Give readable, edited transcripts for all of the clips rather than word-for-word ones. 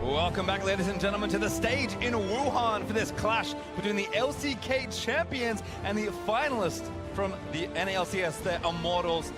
Welcome back, ladies and gentlemen, to the stage in Wuhan for this clash between the LCK champions and the finalists from the NALCS, the Immortals.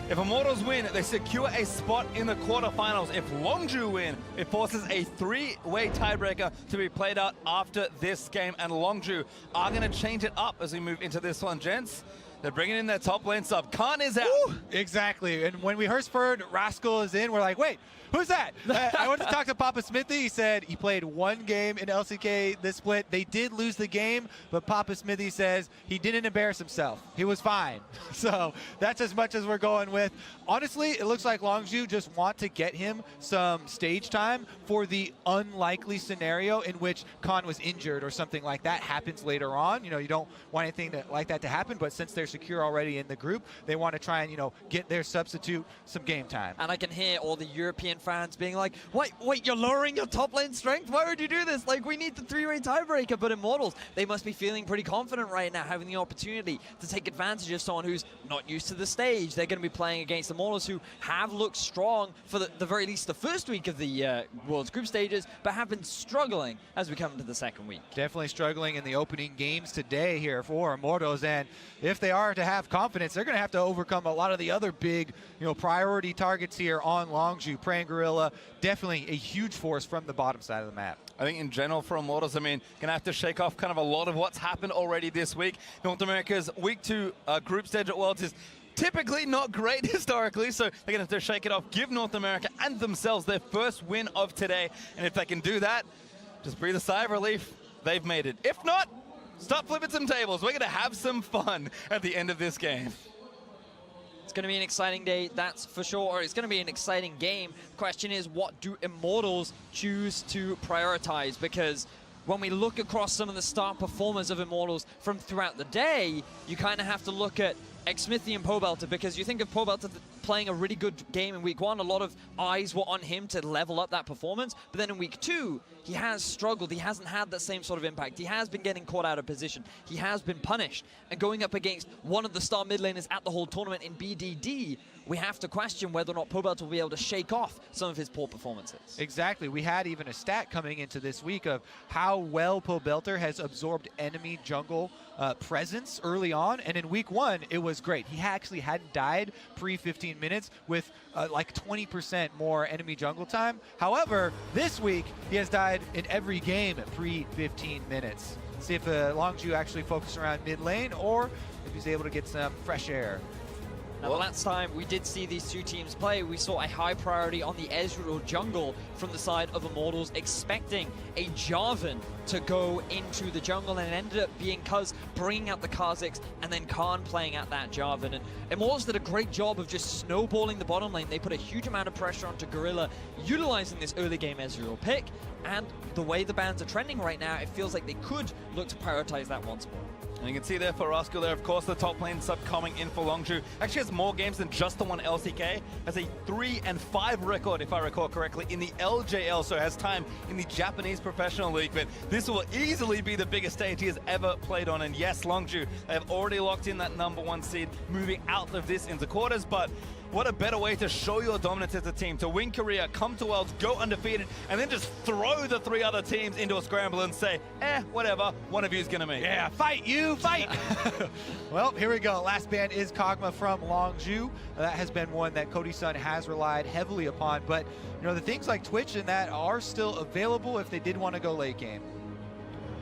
If Immortals win, they secure a spot in the quarterfinals. If Longzhu win, it forces a three-way tiebreaker to be played out after this game, and Longzhu are going to change it up as we move into this one, gents. They're bringing in their top lane sub. Khan is out. Ooh, exactly. And when we first heard Rascal is in, we're like, wait, who's that? I went to talk to Papa Smithy. He said he played one game in LCK this split. They did lose the game, but Papa Smithy says he didn't embarrass himself. He was fine. So that's as much as we're going with. Honestly, it looks like Longzhu just want to get him some stage time for the unlikely scenario in which Khan was injured or something like that happens later on. You know, you don't want anything like that to happen, but since they're secure already in the group, they want to try and, you know, get their substitute some game time. And I can hear all the European fans being like, wait, you're lowering your top lane strength? Why would you do this? Like, we need the three-way tiebreaker. But Immortals, they must be feeling pretty confident right now, having the opportunity to take advantage of someone who's not used to the stage. They're going to be playing against Immortals, who have looked strong for the very least the first week of the World's Group stages, but have been struggling as we come into the second week. Definitely struggling in the opening games today here for Immortals, and if they are to have confidence, they're going to have to overcome a lot of the other big, you know, priority targets here on Longzhu. Praying Gorilla, definitely a huge force from the bottom side of the map. I think in general for Immortals, I mean, gonna have to shake off kind of a lot of what's happened already this week. North America's week 2 group stage at Worlds is typically not great historically, so they're gonna have to shake it off, give North America and themselves their first win of today. And if they can do that, just breathe a sigh of relief. They've made it. If not, stop flipping some tables. We're gonna have some fun at the end of this game. It's going to be an exciting day, that's for sure, or it's going to be an exciting game. The question is, what do Immortals choose to prioritize? Because when we look across some of the star performers of Immortals from throughout the day, you kind of have to look at Xmithy and Pobelter, because you think of Pobelter playing a really good game in week 1. A lot of eyes were on him to level up that performance, but then in week 2, he has struggled. He hasn't had that same sort of impact. He has been getting caught out of position. He has been punished. And going up against one of the star mid laners at the whole tournament in BDD, we have to question whether or not Pobelter will be able to shake off some of his poor performances. Exactly. We had even a stat coming into this week of how well Pobelter has absorbed enemy jungle presence early on, and in week 1, it was great. He actually hadn't died pre-15 minutes with like 20% more enemy jungle time. However, this week, he has died in every game at pre-15 minutes. See if Longzhu actually focuses around mid lane, or if he's able to get some fresh air. Now, the last time we did see these two teams play, we saw a high priority on the Ezreal jungle from the side of Immortals, expecting a Jarvan to go into the jungle, and it ended up being Cuz bringing out the Kha'Zix and then Khan playing at that Jarvan. And Immortals did a great job of just snowballing the bottom lane. They put a huge amount of pressure onto Gorilla, utilizing this early game Ezreal pick, and the way the bans are trending right now, it feels like they could look to prioritize that once more. And you can see there for Rascal there, of course, the top lane sub coming in for Longzhu. Actually has more games than just the one LCK. Has a 3-5 record, if I recall correctly, in the LJL, so has time in the Japanese Professional League. But this will easily be the biggest stage he has ever played on. And yes, Longzhu, they have already locked in that #1 seed, moving out of this into quarters. But what a better way to show your dominance as a team, to win Korea, come to Worlds, go undefeated, and then just throw the 3 other teams into a scramble and say, whatever, one of you is going to make. Yeah, fight you, fight! Well, here we go. Last ban is Kog'Maw from Longzhu. That has been one that Cody Sun has relied heavily upon, but you know, the things like Twitch and that are still available if they did want to go late game.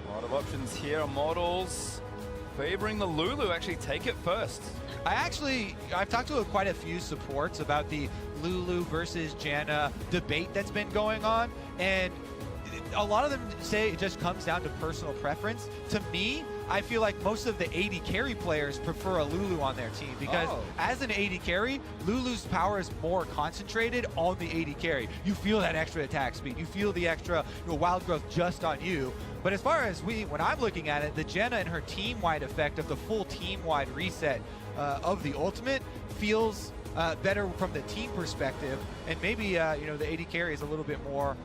A lot of options here. Immortals favoring the Lulu, actually take it first. I've talked to quite a few supports about the Lulu versus Janna debate that's been going on, and a lot of them say it just comes down to personal preference. To me, I feel like most of the AD carry players prefer a Lulu on their team, because as an AD carry, Lulu's power is more concentrated on the AD carry. You feel that extra attack speed, you feel the extra wild growth just on you. But as far as when I'm looking at it, the Janna and her team-wide effect of the full team-wide reset of the ultimate feels better from the team perspective, and maybe you know, the AD carry is a little bit more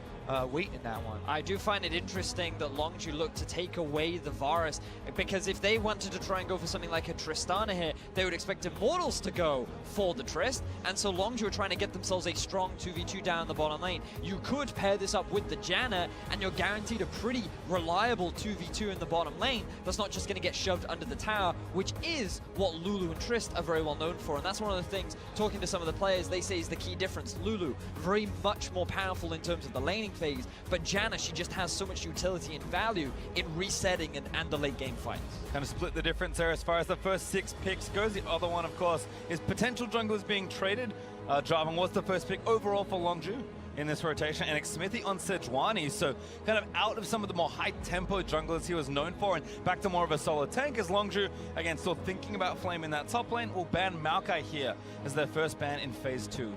weight in that one. I do find it interesting that Longzhu looked to take away the Varus, because if they wanted to try and go for something like a Tristana here, they would expect Immortals to go for the Trist, and so Longzhu are trying to get themselves a strong 2v2 down the bottom lane. You could pair this up with the Janna, and you're guaranteed a pretty reliable 2v2 in the bottom lane that's not just going to get shoved under the tower, which is what Lulu and Trist are very well known for, and that's one of the things, talking to some of the players, they say is the key difference. Lulu, very much more powerful in terms of the laning phase, but Janna, she just has so much utility and value in resetting and the late game fights. Kind of split the difference there as far as the first 6 picks goes. The other one, of course, is potential junglers being traded. Jarvan was the first pick overall for Longzhu in this rotation, and Smithy on Sejuani, so kind of out of some of the more high-tempo junglers he was known for, and back to more of a solo tank as Longzhu, again, still thinking about Flame in that top lane, will ban Maokai here as their first ban in Phase 2.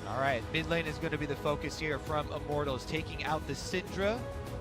All right, mid lane is going to be the focus here from Immortals, taking out the Syndra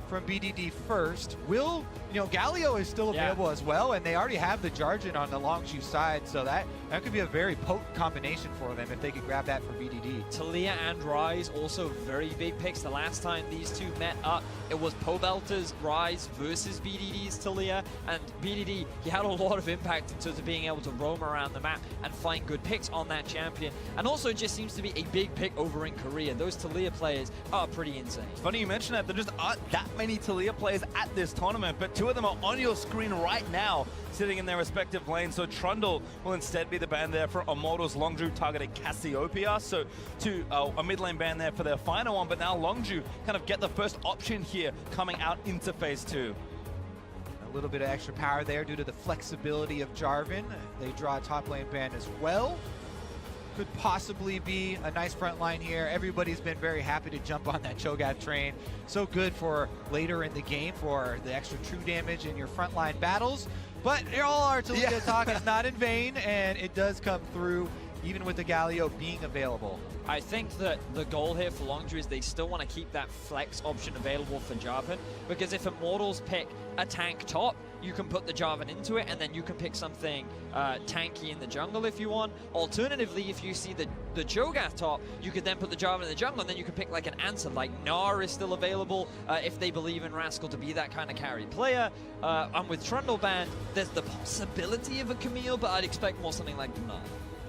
from BDD first. Galio is still available as well, and they already have the Jarjan on the Longzhu side, so that could be a very potent combination for them if they could grab that for BDD. Taliyah and Ryze, also very big picks. The last time these two met up, it was Pobelter's Ryze versus BDD's Taliyah, and BDD, he had a lot of impact in terms of being able to roam around the map and find good picks on that champion. And also, it just seems to be a big pick over in Korea. Those Taliyah players are pretty insane. It's funny you mention that. There just aren't that many Taliyah players at this tournament, but 2 of them are on your screen right now, sitting in their respective lanes. So Trundle will instead be the ban there for Immortals. Longzhu targeted Cassiopeia, so a mid lane ban there for their final one, but now Longzhu kind of get the first option here coming out into Phase 2. A little bit of extra power there due to the flexibility of Jarvan. They draw a top lane ban as well. Could possibly be a nice front line here. Everybody's been very happy to jump on that Cho'Gath train. So good for later in the game for the extra true damage in your frontline battles. But all our Taliyah talk is not in vain, and it does come through even with the Galio being available. I think that the goal here for Longzhu is they still want to keep that flex option available for Jarvan, because if Immortals pick a tank top, you can put the Jarvan into it, and then you can pick something tanky in the jungle if you want. Alternatively, if you see the Cho'Gath top, you could then put the Jarvan in the jungle, and then you can pick like an answer, like Gnar is still available if they believe in Rascal to be that kind of carry player. And with Trundle banned, there's the possibility of a Camille, but I'd expect more something like Gnar.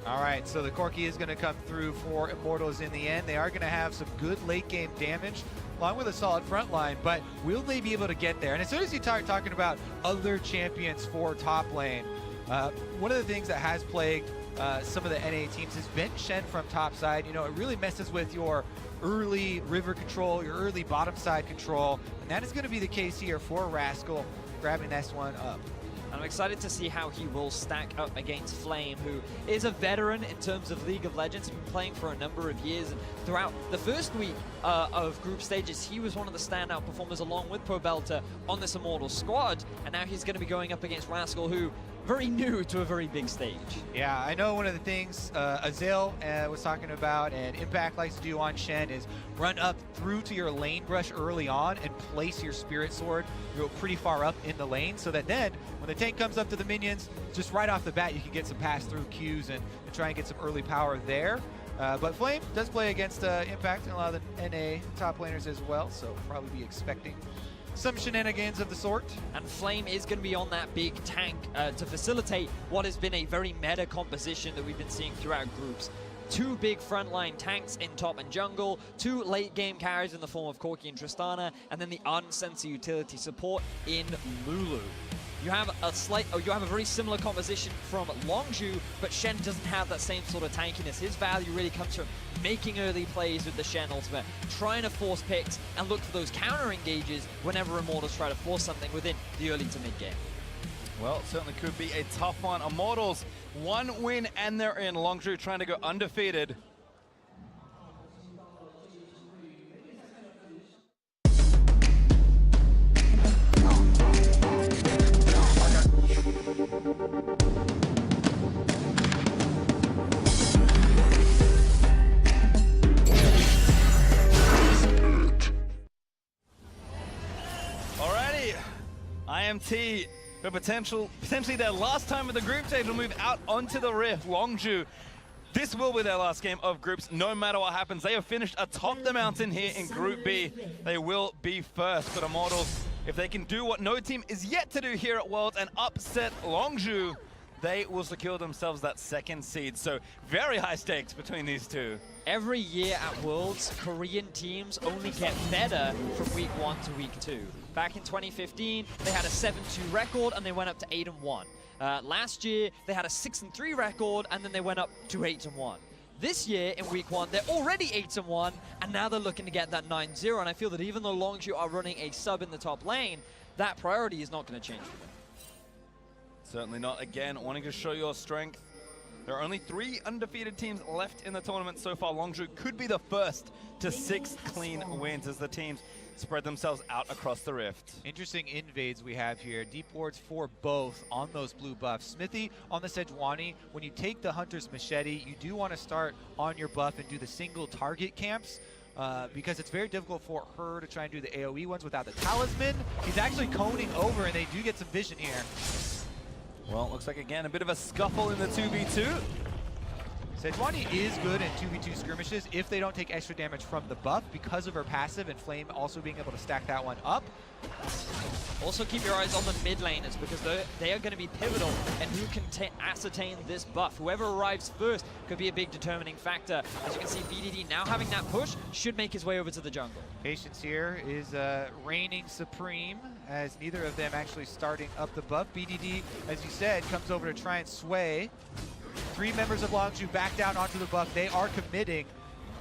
All right, so the Corki is going to come through for Immortals in the end. They are going to have some good late game damage along with a solid front line, but will they be able to get there? And as soon as you start talking about other champions for top lane, one of the things that has plagued some of the NA teams has been Shen from top side. It really messes with your early river control, your early bottom side control, and that is going to be the case here for Rascal, grabbing this one up. I'm excited to see how he will stack up against Flame, who is a veteran in terms of League of Legends, been playing for a number of years, and throughout the first week of group stages, he was one of the standout performers along with Pobelter on this Immortal squad, and now he's going to be going up against Rascal, who very new to a very big stage. Yeah, I know one of the things Azael was talking about and Impact likes to do on Shen is run up through to your lane brush early on and place your Spirit Sword pretty far up in the lane, so that then when the tank comes up to the minions, just right off the bat you can get some pass-through Qs and try and get some early power there. But Flame does play against Impact and a lot of the NA top laners as well, so probably be expecting some shenanigans of the sort. And Flame is going to be on that big tank to facilitate what has been a very meta composition that we've been seeing throughout groups. 2 big frontline tanks in top and jungle, 2 late game carries in the form of Corki and Tristana, and then the uncensored utility support in Lulu. You have a very similar composition from Longzhu, but Shen doesn't have that same sort of tankiness. His value really comes from making early plays with the Shen ultimate, trying to force picks and look for those counter engages whenever Immortals try to force something within the early to mid game. Well, it certainly could be a tough one. Immortals, 1 win and they're in. Longzhu trying to go undefeated. Alrighty, IMT, but potentially their last time at the group stage will move out onto the Rift. Longzhu This will be their last game of groups, no matter what happens. They have finished atop the mountain here in Group B. They will be first, but Immortals, if they can do what no team is yet to do here at Worlds and upset Longzhu, they will secure themselves that second seed. So very high stakes between these two. Every year at Worlds, Korean teams only get better from week 1 to week 2. Back in 2015, they had a 7-2 record and they went up to 8-1. Last year, they had a 6-3 record, and then they went up to 8-1. This year, in week 1, they're already 8-1, and now they're looking to get that 9-0. And I feel that even though Longzhu are running a sub in the top lane, that priority is not going to change for them. Certainly not. Again, wanting to show your strength. There are only 3 undefeated teams left in the tournament so far. Longzhu could be the first to 6 clean wins as the teams spread themselves out across the rift. Interesting invades we have here. Deep wards for both on those blue buffs. Smithy on the Sejuani. When you take the Hunter's Machete, you do want to start on your buff and do the single target camps. Because it's very difficult for her to try and do the AoE ones without the talisman. He's actually coning over, and they do get some vision here. Well, it looks like, again, a bit of a scuffle in the 2v2. Sejuani is good in 2v2 skirmishes if they don't take extra damage from the buff because of her passive and Flame also being able to stack that one up. Also keep your eyes on the mid laners because they are going to be pivotal and who can ascertain this buff. Whoever arrives first could be a big determining factor. As you can see, BDD now having that push should make his way over to the jungle. Patience here is reigning supreme as neither of them actually starting up the buff. BDD, as you said, comes over to try and sway. 3 members of Longzhu back down onto the buff. They are committing,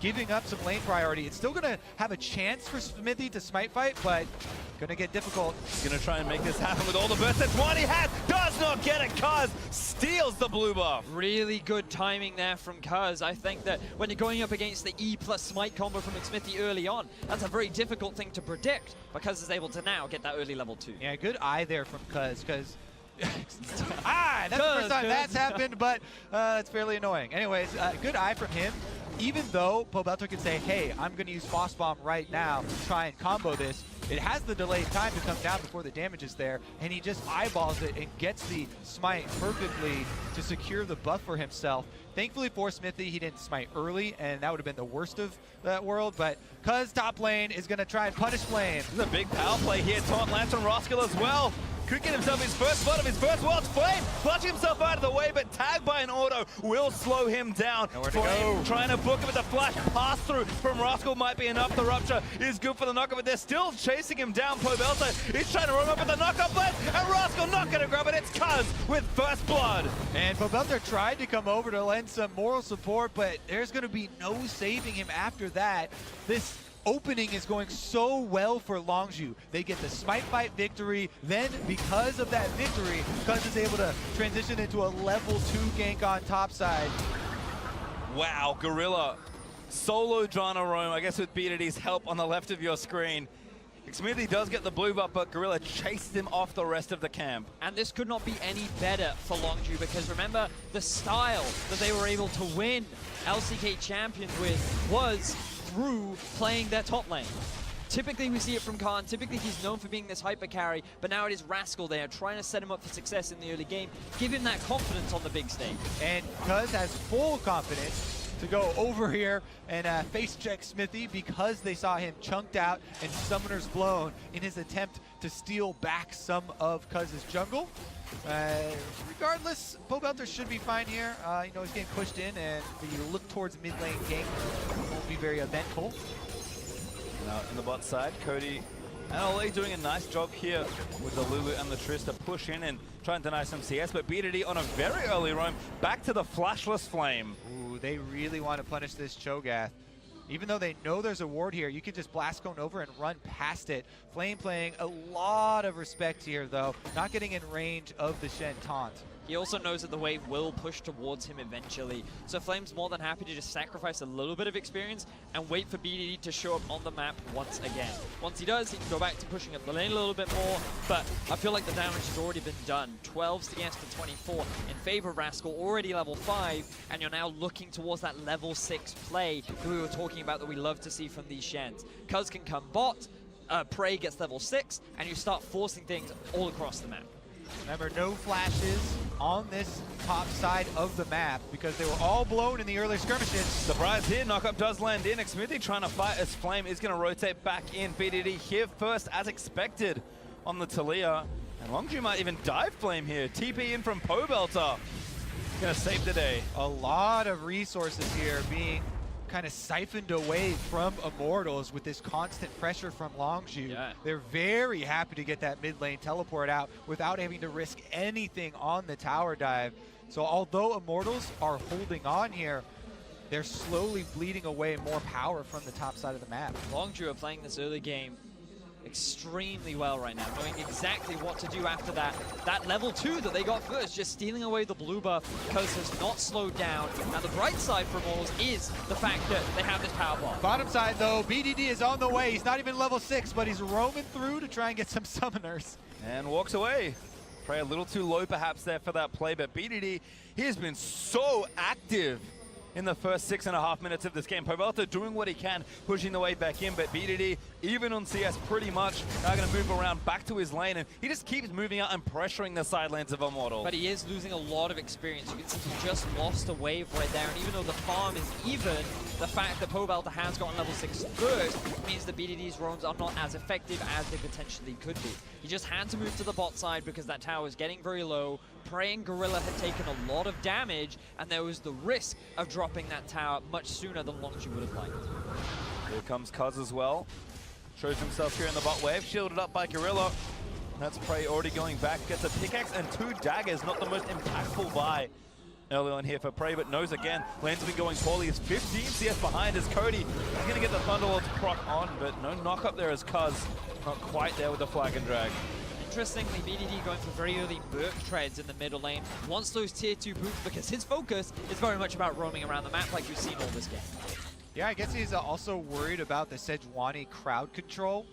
giving up some lane priority. It's still going to have a chance for Smithy to smite fight, but going to get difficult. He's going to try and make this happen with all the bursts that Sejuani has. Does not get it. Cuz steals the blue buff. Really good timing there from Cuz. I think that when you're going up against the E plus smite combo from Smithy early on, that's a very difficult thing to predict, but Cuz is able to now get that early level 2. Yeah, good eye there from Cuz. That's the first time that's happened, but it's fairly annoying. Anyways, good eye from him. Even though Pobelter could say, hey, I'm going to use Frost Bomb right now to try and combo this, it has the delayed time to come down before the damage is there, and he just eyeballs it and gets the smite perfectly to secure the buff for himself. Thankfully for Smithy, he didn't smite early, and that would have been the worst of that world, but Cuz top lane is going to try and punish Flame. This is a big power play here. Taunt lands on Rascal as well. Could get himself his first blood of his first World's Flame, clutching himself out of the way, but tagged by an auto will slow him down. Nowhere to Flame go. trying to book him with the flash pass through from Rascal might be enough. The rupture is good for the knockup, but they're still chasing him down. Pobelter is trying to run up with the knockup blast, and Rascal not going to grab it. It's Cuz with first blood. And Pobelter tried to come over to lend some moral support, but there's going to be no saving him after that. This opening is going so well for Longzhu. They get the smite fight victory, then because of that victory, Cuz is able to transition into a level 2 gank on top side. Wow, Gorilla solo Drana roam, I guess with BDD's help on the left of your screen. Smithy does get the blue buff, but Gorilla chases him off the rest of the camp. And this could not be any better for Longzhu because remember, the style that they were able to win LCK Champions with was through playing their top lane. Typically we see it from Khan, typically he's known for being this hyper carry, but now it is Rascal there, trying to set him up for success in the early game, give him that confidence on the big stage. And Cuz has full confidence to go over here and face check Smithy because they saw him chunked out and summoners blown in his attempt to steal back some of Cuz's jungle. Regardless, Pobelter should be fine here. You know, he's getting pushed in, and the look towards mid lane gank won't be very eventful. Now in the bot side, Cody and Ole doing a nice job here with the Lulu and the Triss to push in and try and deny some CS, but BDD on a very early roam back to the flashless Flame. Ooh, they really want to punish this Cho'Gath. Even though they know there's a ward here, you can just blast cone over and run past it. Flame playing a lot of respect here, though, not getting in range of the Shen taunt. He also knows that the wave will push towards him eventually. So Flame's more than happy to just sacrifice a little bit of experience and wait for BDD to show up on the map once again. Once he does, he can go back to pushing up the lane a little bit more, but I feel like the damage has already been done. 12s against the 24 in favor of Rascal, already level 5, and you're now looking towards that level 6 play that we were talking about that we love to see from these Shens. Cuz can come bot, Prey gets level 6, and you start forcing things all across the map. Remember, no flashes on this top side of the map because they were all blown in the early skirmishes. Surprise here, knockup does land in. Xmithie trying to fight as Flame is going to rotate back in. BDD here first as expected on the Talia. And Longzhu might even dive Flame here. TP in from Pobelter. Going to save the day. A lot of resources here being kind of siphoned away from Immortals with this constant pressure from Longzhu. Yeah. They're very happy to get that mid lane teleport out without having to risk anything on the tower dive. So although Immortals are holding on here, they're slowly bleeding away more power from the top side of the map. Longzhu are playing this early game extremely well right now, knowing exactly what to do after that. That level 2 that they got first, just stealing away the blue buff, because has not slowed down. Now the bright side for Immortals is the fact that they have this power bomb. Bottom side though, BDD is on the way. He's not even level 6, but he's roaming through to try and get some summoners. And walks away. Prey a little too low perhaps there for that play, but BDD, he has been so active in the first 6.5 minutes of this game. Pobelter doing what he can, pushing the way back in, but BDD, even on CS pretty much, now going to move around back to his lane, and he just keeps moving out and pressuring the side lanes of Immortals. But he is losing a lot of experience. You can see he just lost a wave right there, and even though the farm is even, the fact that Pobelter has gotten level 6 first means that BDD's roams are not as effective as they potentially could be. He just had to move to the bot side because that tower is getting very low. Prey and Gorilla had taken a lot of damage, and there was the risk of dropping that tower much sooner than Longzhu would have liked. Here comes Cuz as well. Shows himself here in the bot wave, shielded up by Gorilla. That's Prey already going back, gets a pickaxe and 2 daggers, not the most impactful buy early on here for Prey, but knows again, lane's been going poorly. It's 15 CS behind as Cody. He's going to get the Thunderlord's proc on, but no knock up there as Cuz. Not quite there with the flag and drag. Interestingly, BDD going for very early Burk treads in the middle lane. Wants those tier 2 boots because his focus is very much about roaming around the map like we've seen all this game. Yeah, I guess he's also worried about the Sejuani crowd control.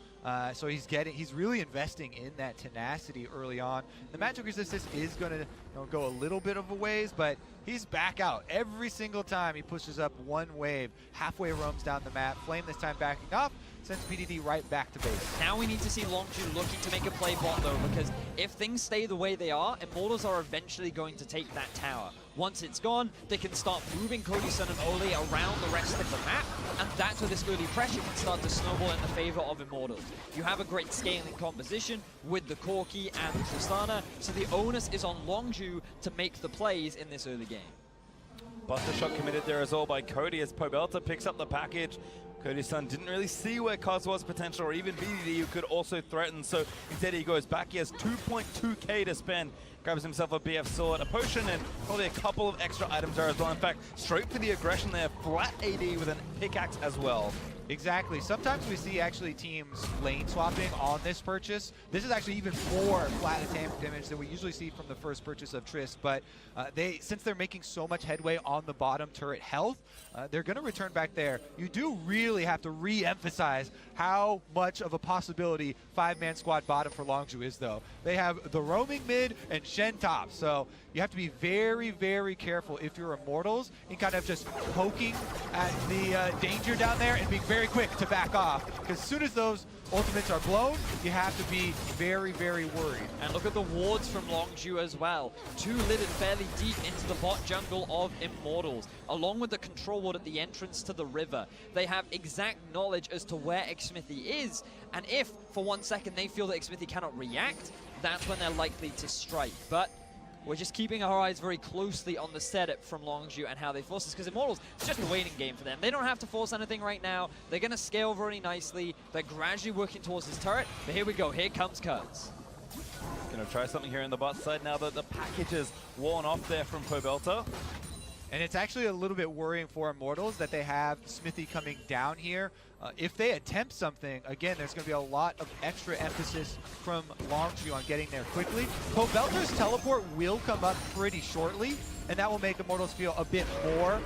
So he's really investing in that tenacity early on. The magic resistance is going to go a little bit of a ways, but he's back out every single time he pushes up one wave. Halfway roams down the map. Flame this time backing off. Sends BDD right back to base. Now we need to see Longzhu looking to make a play bot though, because if things stay the way they are, Immortals are eventually going to take that tower. Once it's gone, they can start moving Cody, Sun, and Ole around the rest of the map, and that's where this early pressure can start to snowball in the favor of Immortals. You have a great scaling composition with the Corki and the Tristana, so the onus is on Longzhu to make the plays in this early game. Buster shot committed there as well by Cody as Pobelter picks up the package. Cody's son didn't really see where Cuz was potential, or even BDD who could also threaten, so instead he goes back. He has 2.2k to spend, grabs himself a BF sword, a potion, and probably a couple of extra items there as well. In fact, straight for the aggression there, flat AD with an pickaxe as well. Exactly. Sometimes we see actually teams lane swapping on this purchase. This is actually even more flat attack damage than we usually see from the first purchase of Trist, but since they're making so much headway on the bottom turret health, they're going to return back there. You do really have to re-emphasize how much of a possibility 5-man squad bottom for Longzhu is, though. They have the roaming mid and Shen top, so you have to be very, very careful if you're Immortals in kind of just poking at the danger down there and being very quick to back off, because as soon as those ultimates are blown, you have to be very, very worried. And look at the wards from Longzhu as well. 2 lidded fairly deep into the bot jungle of Immortals, along with the control ward at the entrance to the river. They have exact knowledge as to where Xmithie is, and if for 1 second they feel that Xmithie cannot react, that's when they're likely to strike. But we're just keeping our eyes very closely on the setup from Longzhu and how they force this, because Immortals, it's just a waiting game for them. They don't have to force anything right now. They're going to scale very nicely. They're gradually working towards this turret. But here we go. Here comes Cuz. Gonna try something here in the bot side now that the package is worn off there from Pobelter. And it's actually a little bit worrying for Immortals that they have Xmithie coming down here. If they attempt something, again, there's going to be a lot of extra emphasis from Longzhu on getting there quickly. Pobelter's teleport will come up pretty shortly, and that will make Immortals feel a bit more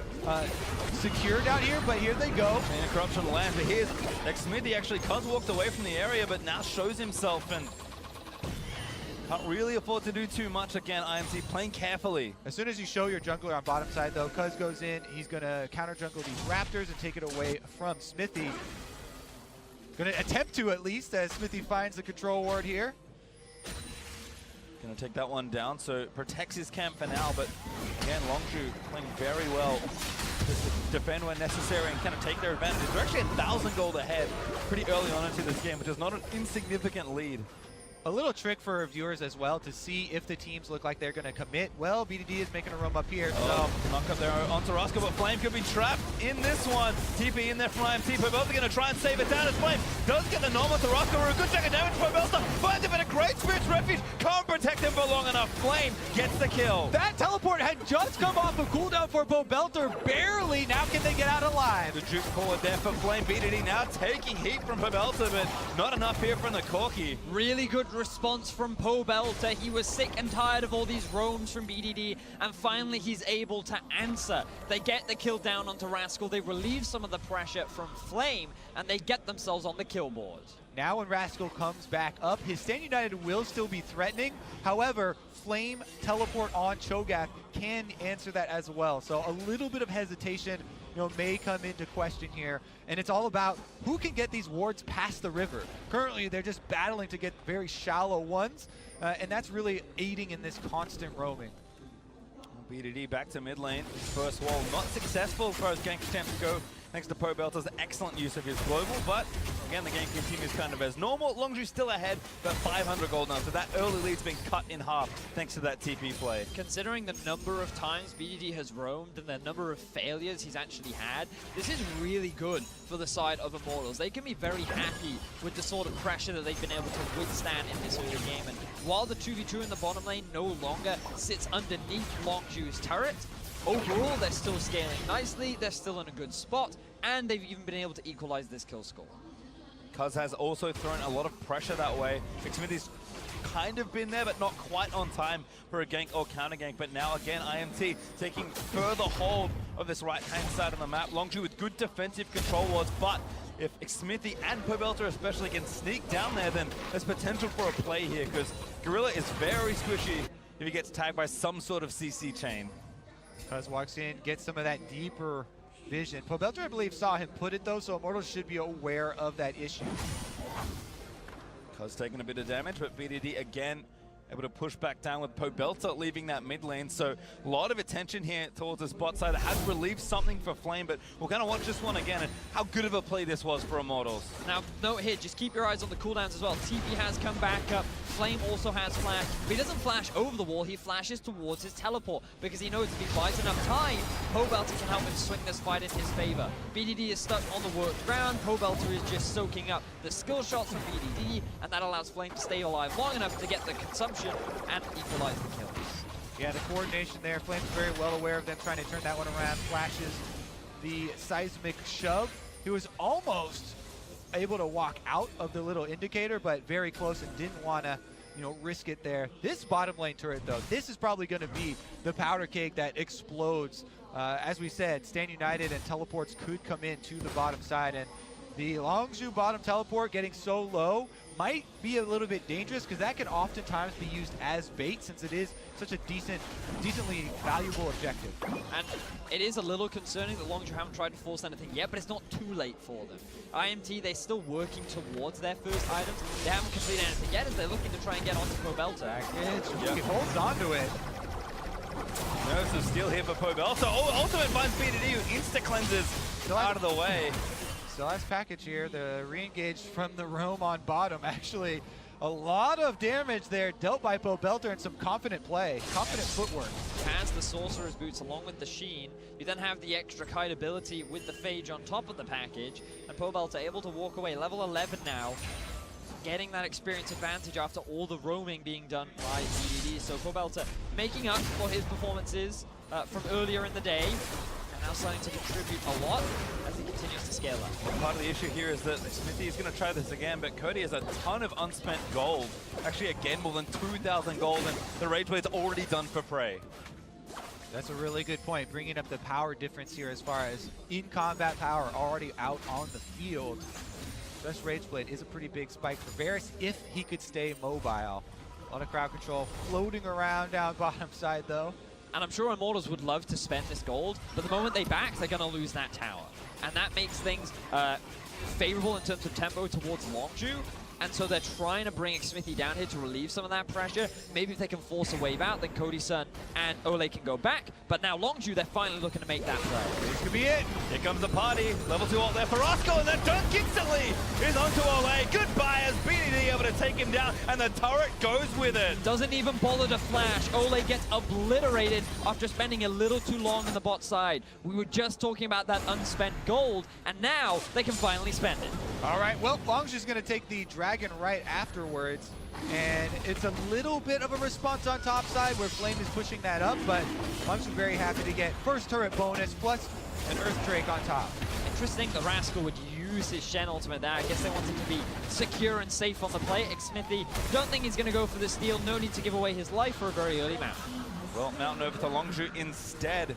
secure down here, but here they go. And corruption lands, but here's Xmithie. Actually, Cuz walked away from the area, but now shows himself and can't really afford to do too much. Again, IMT playing carefully. As soon as you show your jungler on bottom side, though, Cuz goes in. He's going to counter jungle these Raptors and take it away from Xmithie. Going to attempt to, at least, as Xmithie finds the control ward here. Gonna take that one down, so protects his camp for now, but again, Longzhu playing very well. Just to defend when necessary and kind of take their advantage. They're actually 1,000 gold ahead pretty early on into this game, which is not an insignificant lead. A little trick for viewers as well to see if the teams look like they're going to commit. Well, BDD is making a roam up here. So knock up there onto Roscoe, but Flame could be trapped in this one. TP in there from IMT. Pobelta going to try and save it down as Flame does get the normal to Roscoe. A good chunk of damage. Pobelta finds him in a great Spirit's Refuge. Can't protect him for long enough. Flame gets the kill. That teleport had just come off a cooldown for Pobelta. Barely. Now can they get out alive? The juke forward there for Flame. BDD now taking heat from Pobelta, but not enough here from the Corki. Really good response from Pobelta. He was sick and tired of all these roams from BDD, and finally he's able to answer. They get the kill down onto Rascal, they relieve some of the pressure from Flame, and they get themselves on the kill board. Now when Rascal comes back up, his Stand United will still be threatening. However, Flame teleport on Cho'Gath can answer that as well. So a little bit of hesitation, may come into question here. And it's all about who can get these wards past the river. Currently, they're just battling to get very shallow ones, and that's really aiding in this constant roaming. BDD back to mid lane. First wall not successful as far as gank attempts go, thanks to Pobelta's excellent use of his global, but again, the game continues kind of as normal. Longzhu still ahead, but 500 gold now, so that early lead's been cut in half thanks to that TP play. Considering the number of times BDD has roamed and the number of failures he's actually had, this is really good for the side of Immortals. They can be very happy with the sort of pressure that they've been able to withstand in this early game, and while the 2v2 in the bottom lane no longer sits underneath Longzhu's turret, overall they're still scaling nicely, they're still in a good spot, and they've even been able to equalize this kill score. Cuz has also thrown a lot of pressure that way. Smithy's kind of been there, but not quite on time for a gank or counter gank. But now again, IMT taking further hold of this right-hand side of the map. Longzhu with good defensive control wards, but if Smithy and Pobelta especially can sneak down there, then there's potential for a play here, because Gorilla is very squishy if he gets tagged by some sort of CC chain. Cuz walks in, gets some of that deeper vision. Pobelta, I believe, saw him put it though, so Immortals should be aware of that issue. Cuz taking a bit of damage, but BDD again able to push back down with Pobelta leaving that mid lane. So a lot of attention here towards the bot side. That has relieved something for Flame, but we're going to watch this one again and how good of a play this was for Immortals. Now, note here, just keep your eyes on the cooldowns as well. TP has come back up. Flame also has flash, but he doesn't flash over the wall, he flashes towards his teleport because he knows if he buys enough time, Pobelta can help him swing this fight in his favor. BDD is stuck on the worked ground, Pobelta is just soaking up the skill shots from BDD, and that allows Flame to stay alive long enough to get the consumption and equalize the kills. Yeah, the coordination there, Flame's very well aware of them trying to turn that one around, flashes the seismic shove. He was almost able to walk out of the little indicator, but very close and didn't want to, risk it there. This bottom lane turret, though, this is probably going to be the powder cake that explodes. As we said, Stand United and teleports could come in to the bottom side, and the Longzhu bottom teleport getting so low might be a little bit dangerous because that can oftentimes be used as bait since it is such a decently valuable objective. And it is a little concerning that Longzhu haven't tried to force anything yet, but it's not too late for them. IMT, they're still working towards their first items. They haven't completed anything yet as they're looking to try and get onto Pobelta. He holds on to it. Nerves of steel here for Pobelta. Ultimate finds BDD who insta-cleanses out of the way. So last package here, the re-engage from the roam on bottom. Actually, a lot of damage there dealt by Pobelta and some confident play, confident footwork. Has the Sorcerer's Boots along with the Sheen. You then have the extra kite ability with the Phage on top of the package, and Pobelta able to walk away. Level 11 now, getting that experience advantage after all the roaming being done by BDD. So Pobelta making up for his performances from earlier in the day, and now starting to contribute a lot as he continues to scale up. Part of the issue here is that Smithy is going to try this again, but Cody has a ton of unspent gold. Actually, again, more than 2,000 gold, and the Rage Blade's already done for Prey. That's a really good point, bringing up the power difference here as far as in-combat power already out on the field. This Rage Blade is a pretty big spike for Varus if he could stay mobile. A lot of crowd control floating around down bottom side, though. And I'm sure Immortals would love to spend this gold, but the moment they back, they're going to lose that tower. And that makes things favorable in terms of tempo towards Longzhu, and so they're trying to bring Smithy down here to relieve some of that pressure. Maybe if they can force a wave out, then Cody Sun and Ole can go back. But now Longzhu, they're finally looking to make that play. This could be it. Here comes the party. Level 2 ult there for Roscoe, and then Dunk instantly is onto Ole. Goodbye as BDD able to take him down, and the turret goes with it. Doesn't even bother to flash. Ole gets obliterated after spending a little too long on the bot side. We were just talking about that unspent gold, and now they can finally spend it. All right, well, Longzhu's going to take the Dragon right afterwards, and it's a little bit of a response on top side where Flame is pushing that up, but Longzhu's very happy to get first turret bonus plus an Earth Drake on top. Interesting that Rascal would use his Shen ultimate there. I guess they wanted to be secure and safe on the play. Smithy, don't think he's going to go for the steal. No need to give away his life for a very early mount. Well, Mountain over to Longzhu instead.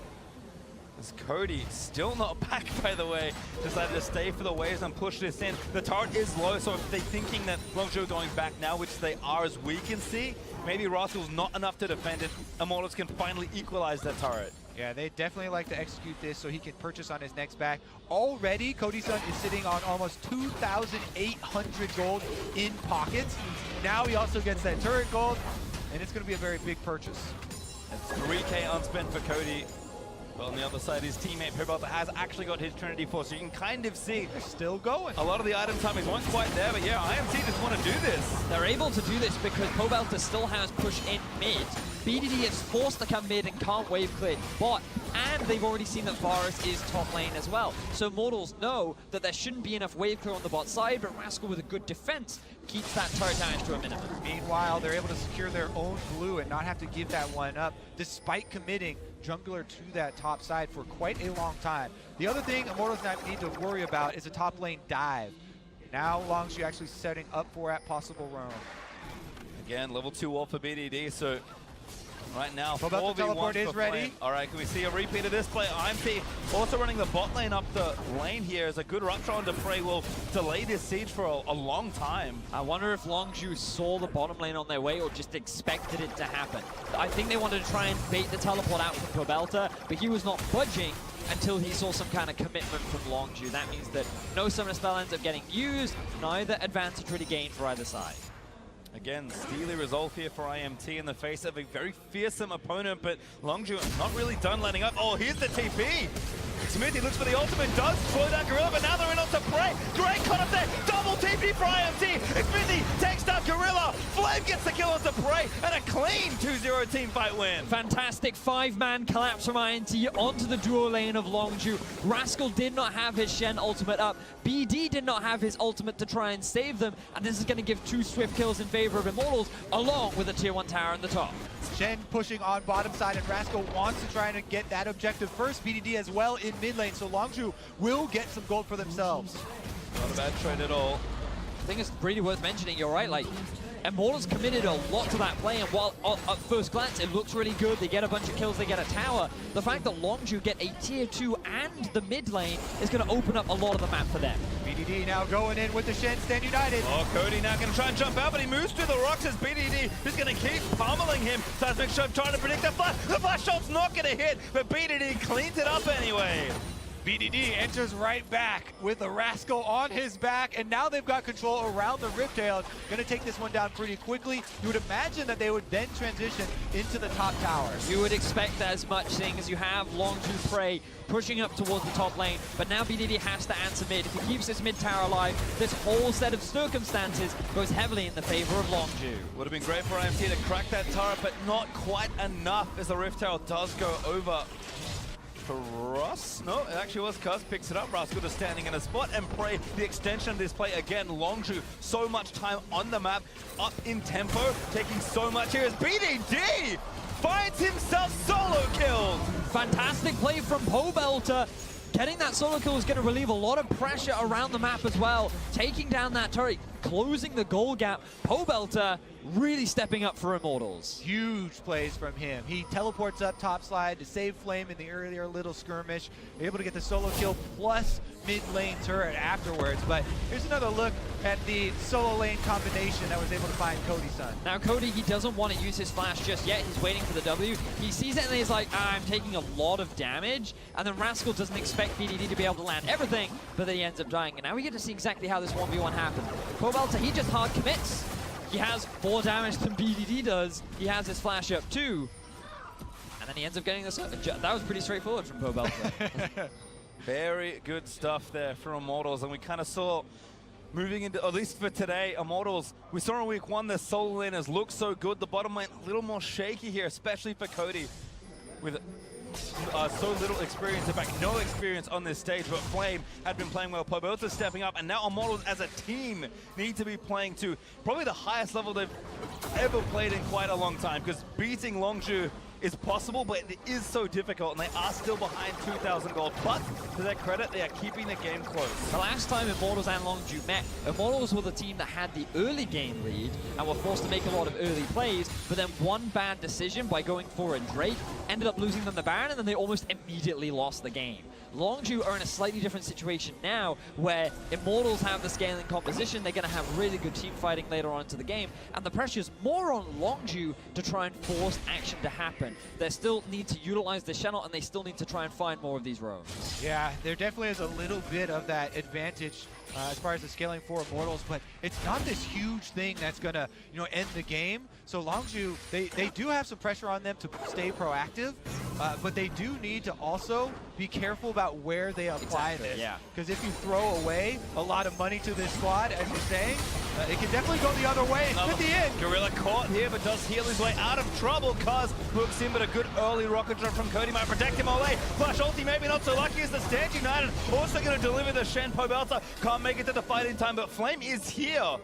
As Cody, still not back, by the way, decided to stay for the waves and push this in. The turret is low, so if they're thinking that Longzhu are going back now, which they are as we can see, maybe Rascal's not enough to defend it. Immortals can finally equalize that turret. Yeah, they definitely like to execute this so he can purchase on his next back. Already, Cody Sun is sitting on almost 2,800 gold in pockets. Now he also gets that turret gold, and it's going to be a very big purchase. It's 3K unspent for Cody. But on the other side, his teammate Pobelta has actually got his Trinity Force, so you can kind of see They're still going. a lot of the item timings weren't quite there, but yeah, IMT just want to do this. They're able to do this because Pobelta still has push in mid. BDD is forced to come mid and can't wave clear bot, and they've already seen that Varus is top lane as well. So Mortals know that there shouldn't be enough wave clear on the bot side, but Rascal with a good defense keeps that turret damage to a minimum. Meanwhile, they're able to secure their own blue and not have to give that one up, despite committing jungler to that top side for quite a long time. The other thing Immortals now need to worry about is a top lane dive. Now Longzhu actually setting up for that possible roam. Again, level 2 wall for BDD, so right now, Pobelta 4v1 teleport is for ready. Flame. All right, can we see a repeat of this play? IMT also running the bot lane up the lane here as a good rupture on Prey will delay this siege for a long time. I wonder if Longzhu saw the bottom lane on their way or just expected it to happen. I think they wanted to try and bait the teleport out from Pobelta, but he was not budging until he saw some kind of commitment from Longzhu. That means that no summoner spell ends up getting used, neither advantage really gained for either side. Again, steely resolve here for IMT in the face of a very fearsome opponent, but Longzhu not really done letting up. Oh, here's the TP! Smithy looks for the ultimate, does slow down Gorilla, but now they're in onto Prey. Great cut up there, double TP for IMT! Smithy takes down Gorilla, Flame gets the kill onto Prey, and a clean 2-0 team fight win. Fantastic 5-man collapse from IMT onto the duo lane of Longzhu. Rascal did not have his Shen ultimate up. BD did not have his ultimate to try and save them, and this is going to give 2 swift kills in favor of Immortals, along with a tier 1 tower in the top. Shen pushing on bottom side, and Rascal wants to try and get that objective first. BDD as well in mid lane, so Longzhu will get some gold for themselves. Not a bad trade at all. I think it's really worth mentioning, you're right, like, Immortals committed a lot to that play, and while at first glance it looks really good, they get a bunch of kills, they get a tower, the fact that Longzhu get a tier 2 and the mid lane is going to open up a lot of the map for them. BDD now going in with the Shen, stand united. Oh, Cody now going to try and jump out, but he moves through the rocks as BDD is going to keep pummeling him. Seismic Shove trying to predict the flash. The flash shot's not going to hit, but BDD cleans it up anyway. BDD enters right back with a Rascal on his back, and now they've got control around the Riptail. Going to take this one down pretty quickly. You would imagine that they would then transition into the top towers. You would expect as much, seeing as you have Longzhu Prey pushing up towards the top lane, but now BDD has to answer mid. If he keeps this mid tower alive, this whole set of circumstances goes heavily in the favor of Longzhu. Would have been great for IMT to crack that turret, but not quite enough as the Rift Tower does go over. For Russ? No, it actually was Cuz, picks it up. Rascal just standing in a spot, and Prey, the extension of this play again. Longzhu, so much time on the map, up in tempo, taking so much here as BDD finds himself solo killed. Fantastic play from Pobelta. Getting that solo kill is going to relieve a lot of pressure around the map as well. Taking down that turret, closing the goal gap. Pobelta really stepping up for Immortals. Huge plays from him. He teleports up top slide to save Flame in the earlier little skirmish. Able to get the solo kill plus mid lane turret afterwards. But here's another look at the solo lane combination that was able to find Cody's son. Now Cody, he doesn't want to use his flash just yet. He's waiting for the W. He sees it and he's like, I'm taking a lot of damage. And then Rascal doesn't expect BDD to be able to land everything, but then he ends up dying. And now we get to see exactly how this 1v1 happened. Pobelta, he just hard commits. He has more damage than BDD does. He has his flash up too. And then he ends up getting this. That was pretty straightforward from Pobelta. Very good stuff there from Immortals, and we kind of saw moving into, at least for today, Immortals, we saw in week 1 the solo laners look so good. The bottom lane a little more shaky here, especially for Cody with so little experience, in fact no experience on this stage, but Flame had been playing well. Pobelta stepping up, and now Immortals as a team need to be playing to probably the highest level they've ever played in quite a long time, because beating Longzhu is possible, but it is so difficult, and they are still behind 2,000 gold. But to their credit, they are keeping the game close. The last time Immortals and Longzhu met, Immortals were the team that had the early game lead and were forced to make a lot of early plays, but then one bad decision by going for a Drake ended up losing them the Baron, and then they almost immediately lost the game. Longzhu are in a slightly different situation now, where Immortals have the scaling composition. They're going to have really good team fighting later on into the game, and the pressure's more on Longzhu to try and force action to happen. They still need to utilize the channel, and they still need to try and find more of these roams. Yeah, there definitely is a little bit of that advantage as far as the scaling for Immortals, but it's not this huge thing that's going to, end the game. So Longzhu, they do have some pressure on them to stay proactive, but they do need to also be careful about where they apply this. Yeah. Because if you throw away a lot of money to this squad, as you're saying, it can definitely go the other way. It could be in. Gorilla caught here, but does heal his way out of trouble. Cuz hooks in, but a good early rocket drop from Cody might protect him away. Flash ulti, maybe not so lucky as the Stand United. Also going to deliver the Shen. Pobelta can't make it to the fight in time, but Flame is here.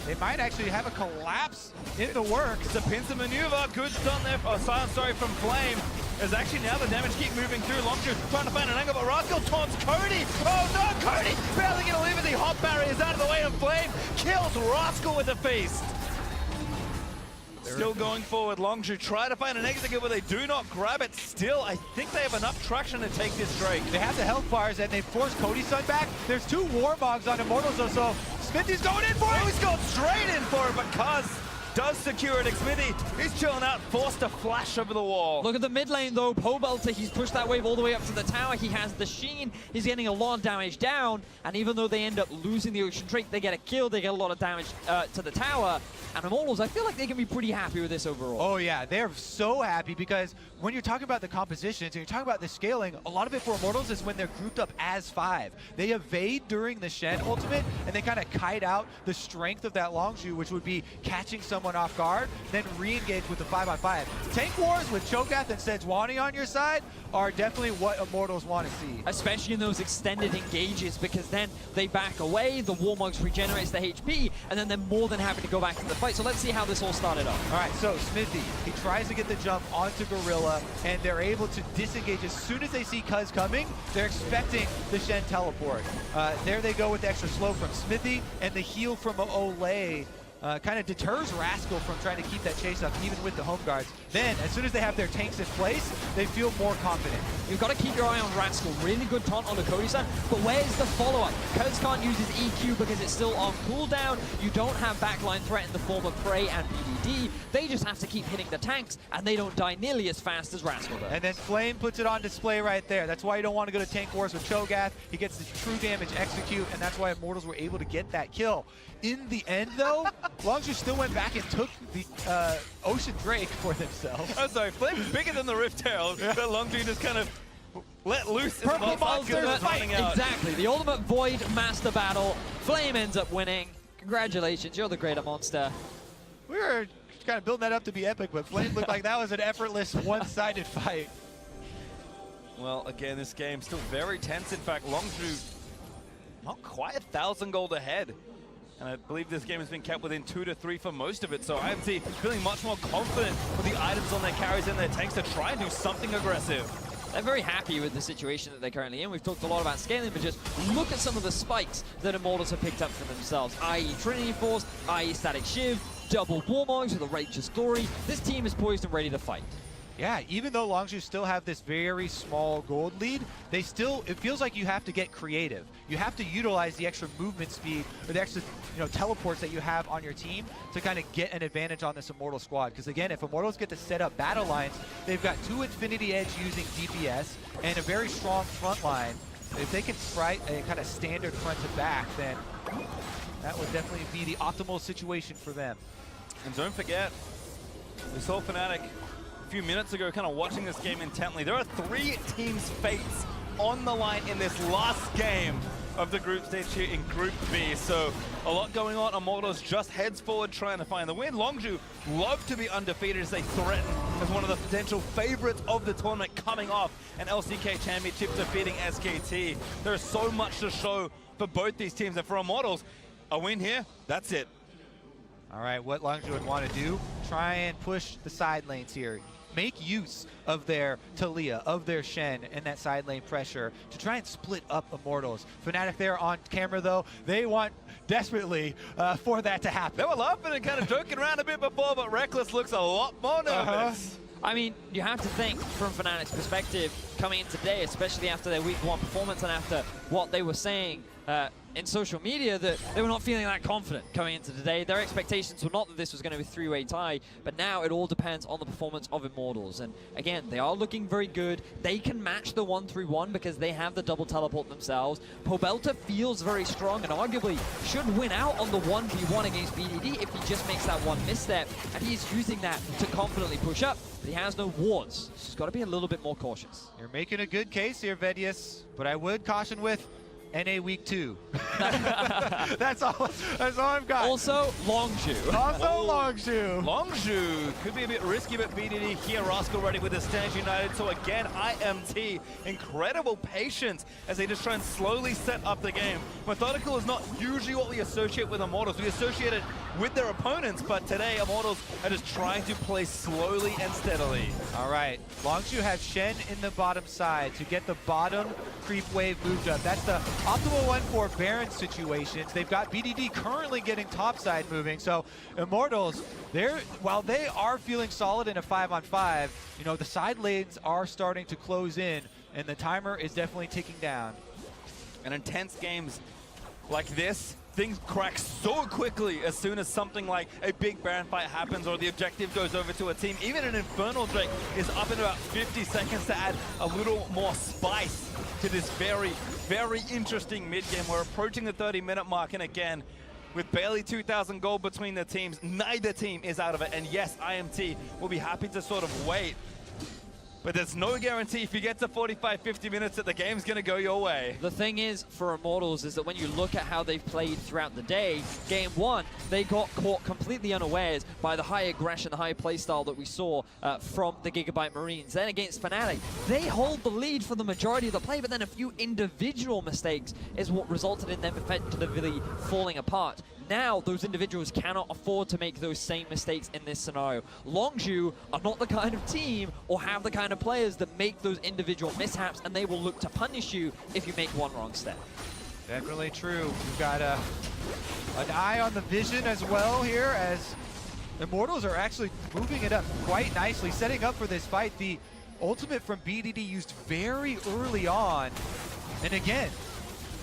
They might actually have a collapse in the works. It's a pincer maneuver. Good stun there. Silence, sorry, from Flame. As actually now the damage keep moving through. Longzhu trying to find an angle, but Rascal taunts Cody. Oh no, Cody barely going to leave as the hot barriers out of the way, and Flame kills Rascal with a feast. Still going forward, Longzhu try to find an exit, but they do not grab it. Still, I think they have enough traction to take this Drake. They have the health bars, and they force Cody's son back. There's 2 Warmogs on Immortals, though, so Smithy's going in for it. Oh, he's going straight in for it, but Cuz does secure it. Smithy, he's chilling out, forced to flash over the wall. Look at the mid lane though, Pobelta, he's pushed that wave all the way up to the tower. He has the Sheen, he's getting a lot of damage down, and even though they end up losing the Ocean Drake, they get a kill, they get a lot of damage to the tower. And Immortals, I feel like they can be pretty happy with this overall. Oh yeah, they're so happy, because when you're talking about the compositions and you're talking about the scaling, a lot of it for Immortals is when they're grouped up as 5. They evade during the Shen ultimate, and they kind of kite out the strength of that Longzhu, which would be catching someone off guard, then re-engage with the 5-on-5. Tank wars with Cho'Gath and Sejuani on your side are definitely what Immortals want to see. Especially in those extended engages, because then they back away, the Warmogs regenerates the HP, and then they're more than happy to go back to the fight. So let's see how this all started off. All right, so Smithy, he tries to get the jump onto Gorilla, and they're able to disengage as soon as they see Cuz coming. They're expecting the Shen teleport. There they go with the extra slow from Smithy, and the heal from Olay kind of deters Rascal from trying to keep that chase up, even with the home guards. Then, as soon as they have their tanks in place, they feel more confident. You've got to keep your eye on Rascal. Really good taunt on the Cody side, but where's the follow-up? Cuz can't use his EQ because it's still on cooldown. You don't have backline threat in the form of Prey and BDD. They just have to keep hitting the tanks, and they don't die nearly as fast as Rascal does. And then Flame puts it on display right there. That's why you don't want to go to tank wars with Cho'Gath. He gets the true damage execute, and that's why Immortals were able to get that kill. In the end, though, Longzhu still went back and took the Ocean Drake for themselves. I'm sorry, Flame's bigger than the Rift Herald, but Longzhu just kind of let loose. Purple Monster fight! Exactly, the ultimate Void Master Battle. Flame ends up winning. Congratulations, you're the greater monster. We were kind of building that up to be epic, but Flame looked like that was an effortless, one-sided fight. Well, again, this game still very tense. In fact, Longzhu not quite 1,000 gold ahead. And I believe this game has been kept within 2 to 3 for most of it. So IMT feeling much more confident with the items on their carries and their tanks to try and do something aggressive. They're very happy with the situation that they're currently in. We've talked a lot about scaling, but just look at some of the spikes that Immortals have picked up for themselves, i.e. Trinity Force, i.e. Static Shiv, double Warmogs with a Righteous Glory. This team is poised and ready to fight. Yeah, even though Longzhu still have this very small gold lead, it feels like you have to get creative. You have to utilize the extra movement speed or the extra teleports that you have on your team to kind of get an advantage on this Immortal squad. Because again, if Immortals get to set up battle lines, they've got 2 Infinity Edge using DPS and a very strong front line. If they can strike a kind of standard front to back, then that would definitely be the optimal situation for them. And don't forget, we saw Fnatic a few minutes ago kind of watching this game intently. There are 3 teams' fates on the line in this last game of the group stage here in Group B. So a lot going on. Immortals just heads forward trying to find the win. Longzhu love to be undefeated as they threaten as one of the potential favorites of the tournament coming off an LCK championship defeating SKT. There's so much to show for both these teams, and for Immortals, a win here, that's it. All right, what Longzhu would want to do, try and push the side lanes here. Make use of their Talia, of their Shen, and that side lane pressure to try and split up Immortals. Fnatic there on camera, though, they want desperately for that to happen. They were laughing and kind of joking around a bit before, but Reckless looks a lot more nervous. I mean, you have to think from Fnatic's perspective coming in today, especially after their week 1 performance and after what they were saying in social media, that they were not feeling that confident coming into today. Their expectations were not that this was going to be a 3-way tie, but now it all depends on the performance of Immortals. And again, they are looking very good. They can match the 1-3-1 because they have the double teleport themselves. Pobelta feels very strong and arguably should win out on the 1v1 against BDD if he just makes that one misstep, and he's using that to confidently push up. But he has no wards. He's got to be a little bit more cautious. You're making a good case here, Vedius, but I would caution with NA Week 2. That's all I've got. Also, Longzhu. Longzhu. Longzhu could be a bit risky, but BDD here, Rascal ready with the Stands United. So again, IMT, incredible patience as they just try and slowly set up the game. Methodical is not usually what we associate with Immortals. We associate it with their opponents, but today Immortals are just trying to play slowly and steadily. All right, Longzhu have Shen in the bottom side to get the bottom creep wave moved up. That's the optimal one for Baron situations. They've got BDD currently getting topside moving, so Immortals, while they are feeling solid in a 5-on-5, the side lanes are starting to close in, and the timer is definitely ticking down. And intense games like this, things crack so quickly as soon as something like a big Baron fight happens or the objective goes over to a team. Even an Infernal Drake is up in about 50 seconds to add a little more spice to this very, very interesting mid-game. We're approaching the 30-minute mark, and again, with barely 2,000 gold between the teams, neither team is out of it. And yes, IMT will be happy to sort of wait, but there's no guarantee if you get to 45, 50 minutes that the game's going to go your way. The thing is, for Immortals, is that when you look at how they've played throughout the day, Game 1, they got caught completely unawares by the high aggression, the high playstyle that we saw from the Gigabyte Marines. Then against Fnatic, they hold the lead for the majority of the play, but then a few individual mistakes is what resulted in them effectively falling apart. Now, those individuals cannot afford to make those same mistakes in this scenario. Longzhu are not the kind of team or have the kind of players that make those individual mishaps, and they will look to punish you if you make one wrong step. Definitely true. We've got an eye on the vision as well here, as Immortals are actually moving it up quite nicely, setting up for this fight. The ultimate from BDD used very early on, and again,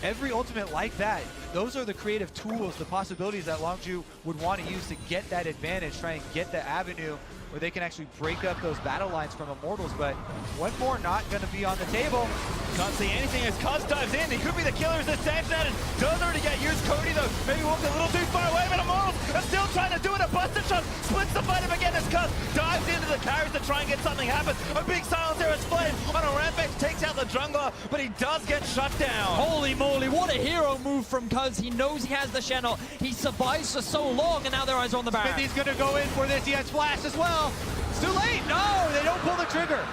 every ultimate like that, those are the creative tools, the possibilities that Longzhu would want to use to get that advantage, try and get the avenue where they can actually break up those battle lines from Immortals, but one more not going to be on the table. Can't see anything as Cuz dives in. He could be the killer as the Sand United does already get used. Cody, though, maybe walked a little too far away, but Immortals are still trying to do it. A busted shot splits the fight up again as Cuz dives into the carries to try and get something happen. A big silence here as Flame on a rampage takes out the jungler, but he does get shut down. Holy moly, what a hero move from Cuz. He knows he has the Shen. He survives for so long, and now their eyes are on the Baron. He's going to go in for this. He has flash as well. It's too late. No, they don't pull the trigger.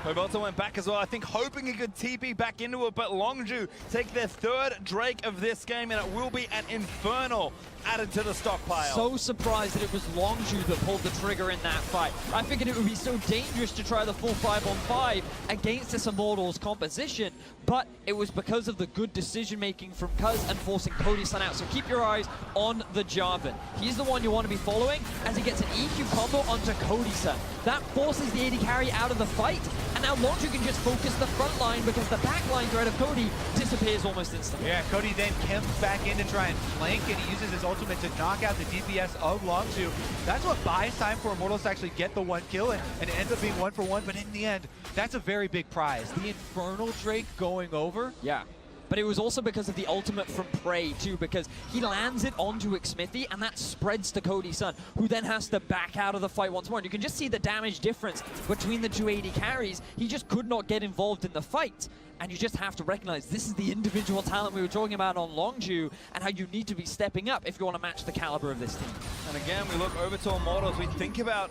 Pobelta went back as well, I think hoping he could TP back into it, but Longzhu take their third Drake of this game, and it will be an Infernal added to the stockpile. So surprised that it was Longzhu that pulled the trigger in that fight. I figured it would be so dangerous to try the full 5-on-5 against this Immortals composition, but it was because of the good decision-making from Cuz and forcing Cody Sun out. So keep your eyes on the Jarvan. He's the one you want to be following as he gets an EQ combo onto Cody Sun. That forces the AD carry out of the fight, and now Longzhu can just focus the front line because the back line threat of Cody disappears almost instantly. Yeah, Cody then comes back in to try and flank, and he uses his ultimate to knock out the DPS of Longzhu. That's what buys time for Immortals to actually get the one kill, and it ends up being 1-for-1, but in the end, that's a very big prize. The Infernal Drake going over. Yeah. But it was also because of the ultimate from Prey too, because he lands it onto Xmithie and that spreads to Cody Sun, who then has to back out of the fight once more. And you can just see the damage difference between the two AD carries. He just could not get involved in the fight. And you just have to recognize this is the individual talent we were talking about on Longzhu, and how you need to be stepping up if you want to match the caliber of this team. And again, we look over to Immortals, we think about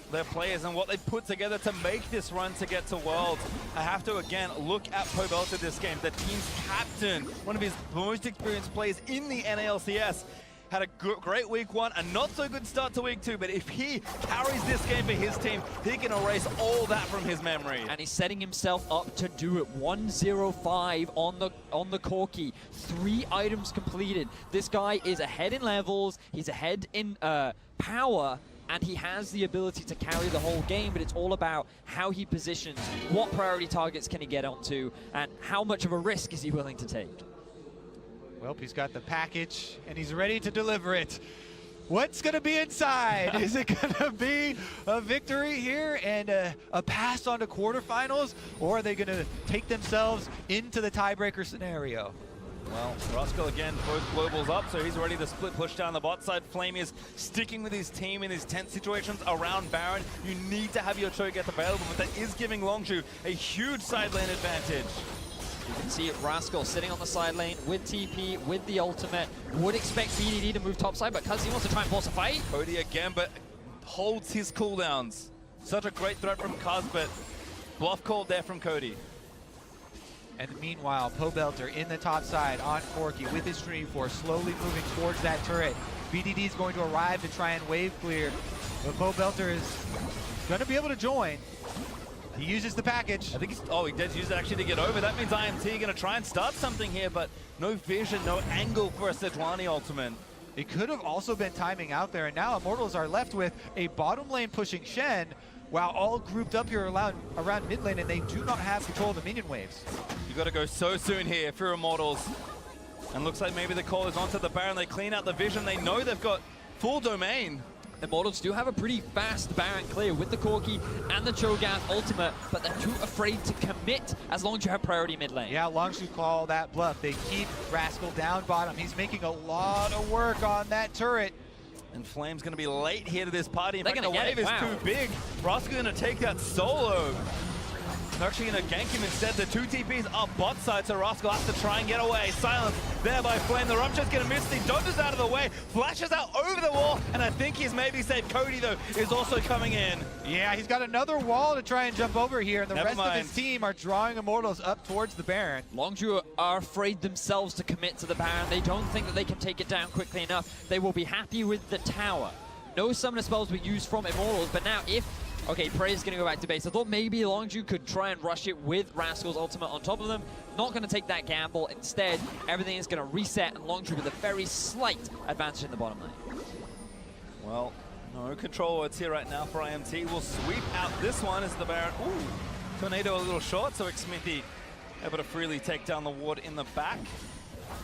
their players and what they put together to make this run to get to Worlds. I have to again look at Pobelta this game, the team's captain, one of his most experienced players in the NALCS. Had a great week 1, a not so good start to week 2, but if he carries this game for his team, he can erase all that from his memory. And he's setting himself up to do it. 105 on the Corki. 3 items completed. This guy is ahead in levels, he's ahead in power, and he has the ability to carry the whole game, but it's all about how he positions, what priority targets can he get onto, and how much of a risk is he willing to take. Well, he's got the package, and he's ready to deliver it. What's going to be inside? Is it going to be a victory here and a pass on to quarterfinals, or are they going to take themselves into the tiebreaker scenario? Well, Roscoe again, both globals up, so he's ready to split push down the bot side. Flame is sticking with his team in these tense situations around Baron. You need to have your cho'Gath available, but that is giving Longzhu a huge side lane advantage. You can see Rascal sitting on the side lane with TP, with the ultimate. Would expect BDD to move topside, but Cuz he wants to try and force a fight. Cody again, but holds his cooldowns. Such a great threat from Cuz, but bluff called there from Cody. And meanwhile, Pobelta in the top side on Corki with his Stream Force, slowly moving towards that turret. BDD is going to arrive to try and wave clear, but Pobelta is going to be able to join. He uses the package. I think he did use it actually to get over. That means IMT going to try and start something here, but no vision, no angle for a Sejuani ultimate. It could have also been timing out there, and now Immortals are left with a bottom lane pushing Shen, while all grouped up here around mid lane, and they do not have control of the minion waves. You got to go so soon here for Immortals. And looks like maybe the call is onto the Baron. They clean out the vision. They know they've got full domain. Immortals do have a pretty fast Baron clear with the Corki and the cho'Gath ultimate, but they're too afraid to commit as long as you have priority mid lane. Yeah, Longzhu call that bluff. They keep Rascal down bottom. He's making a lot of work on that turret. And Flame's going to be late here to this party. In They're fact, the wave is too big. Rascal going to take that solo. They're actually going to gank him instead. The 2 TPs are bot side, so Rascal has to try and get away. Silence there by Flame. The Rupture's going to miss. He dodges out of the way, flashes out over the wall, and I think he's maybe saved. Cody, though, is also coming in. Yeah, he's got another wall to try and jump over here, and the rest of his team are drawing Immortals up towards the Baron. Longzhu are afraid themselves to commit to the Baron. They don't think that they can take it down quickly enough. They will be happy with the tower. No summoner spells were used from Immortals, but now if... Okay, Prey's going to go back to base. I thought maybe Longzhu could try and rush it with Rascal's ultimate on top of them. Not going to take that gamble. Instead, everything is going to reset, and Longzhu with a very slight advantage in the bottom lane. Well, no control words here right now for IMT. We'll sweep out this one as the Baron. Ooh, Tornado a little short, so Xmithie able to freely take down the ward in the back.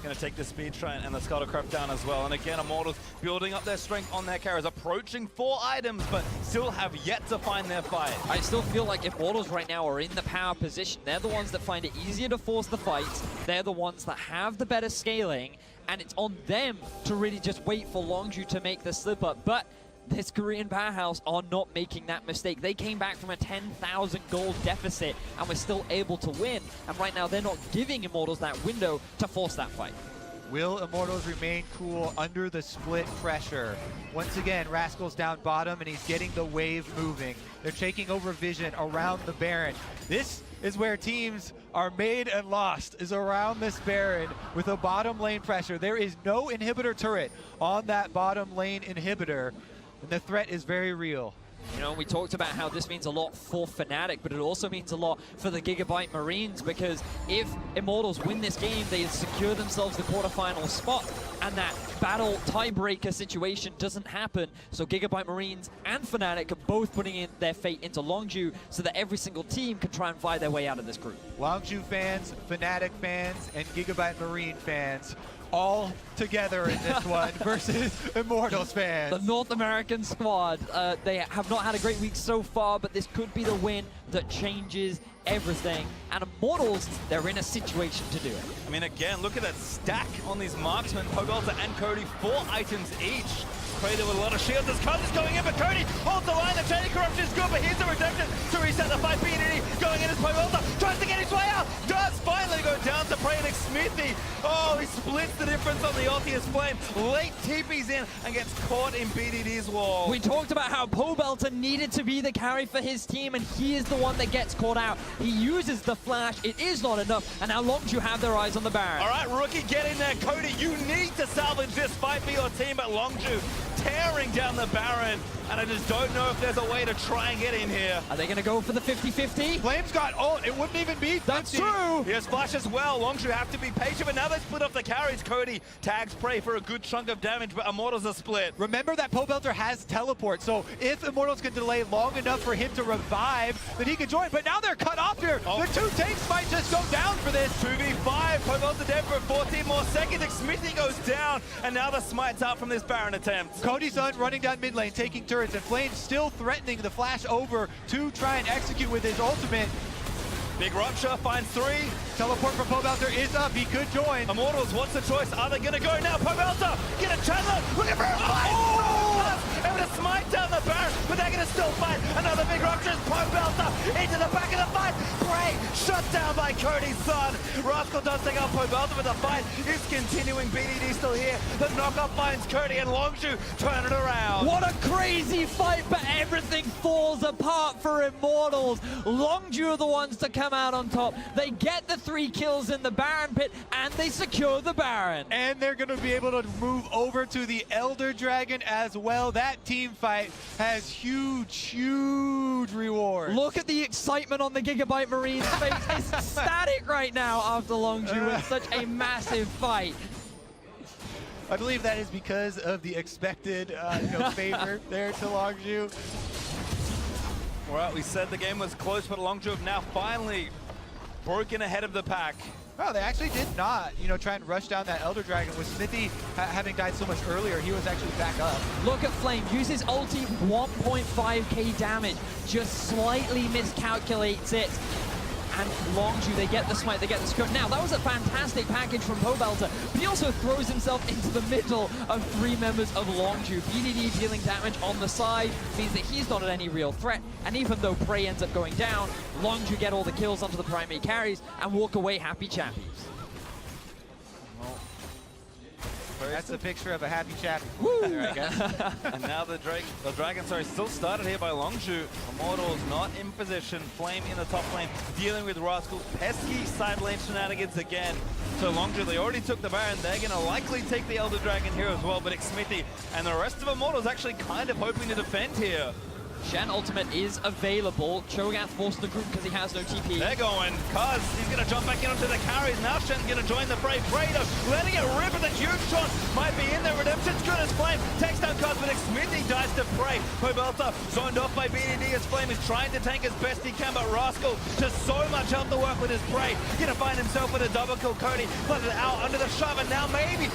Going to take the speed train and the Scuttlecraft down as well. And again, Immortals building up their strength on their carries, approaching 4 items, but still have yet to find their fight. I still feel like Immortals right now are in the power position. They're the ones that find it easier to force the fights. They're the ones that have the better scaling, and it's on them to really just wait for Longzhu to make the slip up. But this Korean powerhouse are not making that mistake. They came back from a 10,000 gold deficit and were still able to win. And right now, they're not giving Immortals that window to force that fight. Will Immortals remain cool under the split pressure? Once again, Rascal's down bottom and he's getting the wave moving. They're taking over vision around the Baron. This is where teams are made and lost, is around this Baron with a bottom lane pressure. There is no inhibitor turret on that bottom lane inhibitor, and the threat is very real. You know, we talked about how this means a lot for Fnatic, but it also means a lot for the Gigabyte Marines, because if Immortals win this game, they secure themselves the quarterfinal spot, and that battle tiebreaker situation doesn't happen. So Gigabyte Marines and Fnatic are both putting in their fate into Longzhu so that every single team can try and fight their way out of this group. Longzhu fans, Fnatic fans, and Gigabyte Marine fans all together in this one versus Immortals fans. The North American squad, they have not had a great week so far, but this could be the win that changes everything. And Immortals, they're in a situation to do it. I mean, again, look at that stack on these marksmen. Pobelta and Cody, 4 items each. Crater with a lot of shields. This card is going in, but Cody holds the line. The Chain Corruption is good, but here's a redemption to reset the fight. BDD going in as Pobelta tries to get his way out. Does finally go down to Prey and Smithy. Oh, he splits the difference on the ulti as Flame. Late TP's in and gets caught in BDD's wall. We talked about how Pobelta needed to be the carry for his team, and he is the one that gets caught out. He uses the flash. It is not enough, and now Longzhu have their eyes on the Baron. All right, Rookie, get in there. Cody, you need to salvage this fight for your team, but Longzhu tearing down the Baron, and I just don't know if there's a way to try and get in here. Are they going to go for the 50-50? Flame's got ult. It wouldn't even be 50. That's true. He has flash as well. Longzhu have to be patient, but now they split off the carries. Cody tags Prey for a good chunk of damage, but Immortals are split. Remember that Pobelter has teleport, so if Immortals can delay long enough for him to revive, then he can join. But now they're cut off here. Oh. The 2 tanks might just go down for this. 2v5, Pobelta dead for 14 more seconds. Smithy goes down, and now the smite's out from this Baron attempt. Cody's on running down mid lane, taking turrets, and Flame still threatening the flash over to try and execute with his ultimate. Big Rupture finds 3. Teleport from Pobelter is up. He could join. Immortals, what's the choice? Are they going to go now? Pobelta, get a Chandler, looking for a fight! Oh! Able to smite down the Baron, but they're going to still fight. Another Big Rupture is Pobelta into the back of the fight. Prey shut down by Cody's son. Rascal does take out Pobelta, but the fight is continuing. BDD still here. The knockup finds Cody, and Longzhu turn it around. What a crazy fight, but everything falls apart for Immortals. Longzhu are the ones to come out on top. They get the 3 kills in the Baron pit, and they secure the Baron. And they're going to be able to move over to the Elder Dragon as well. That team fight has huge reward. Look at the excitement on the Gigabyte Marine's face. It's ecstatic right now after Longzhu with such a massive fight. I believe that is because of the expected favor there to Longzhu. All right, we said the game was close, but Longzhu have now finally broken ahead of the pack. Oh, they actually did not, try and rush down that Elder Dragon. With Smithy having died so much earlier, he was actually back up. Look at Flame, uses ulti, 1.5k damage, just slightly miscalculates it. And Longzhu, they get the smite, they get the scope. Now, that was a fantastic package from Pobelta, but he also throws himself into the middle of 3 members of Longzhu. BDD dealing damage on the side means that he's not at any real threat, and even though Prey ends up going down, Longzhu get all the kills onto the primary carries and walk away happy chappies. That's a picture of a happy chappy. Woo! I guess. And now the Dragon, still started here by Longzhu. Immortals not in position. Flame in the top lane, dealing with Rascal. Pesky side lane shenanigans again. So Longzhu, they already took the Baron. They're going to likely take the Elder Dragon here as well, but it's Smithy and the rest of Immortals actually kind of hoping to defend here. Shen ultimate is available. Cho'Gath forced the group because he has no TP. They're going, Kaz, he's going to jump back in onto the carries. Now Shen's going to join the fray. Fredo letting it rip with a huge shot. Might be in there. Redemption's good as Flame. Takes down Kaz, but Smithy dies to Prey. Pobelta zoned off by BDD as Flame is trying to tank as best he can, but Rascal just so much help to work with his Prey. Going to find himself with a double kill. Cody flooded out under the shove, and now maybe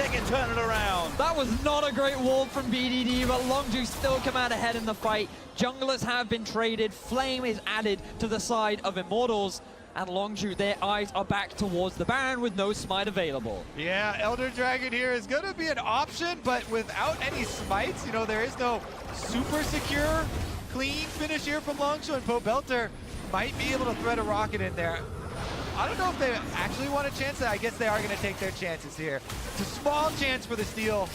they can turn it around. That was not a great wall from BDD, but Longzhu still come out ahead in the fight. Junglers have been traded. Flame is added to the side of Immortals. And Longzhu, their eyes are back towards the Baron with no smite available. Yeah, Elder Dragon here is going to be an option, but without any smites, there is no super secure, clean finish here from Longzhu, and Pobelter might be able to thread a rocket in there. I don't know if they actually want a chance. I guess they are going to take their chances here. It's a small chance for the steal.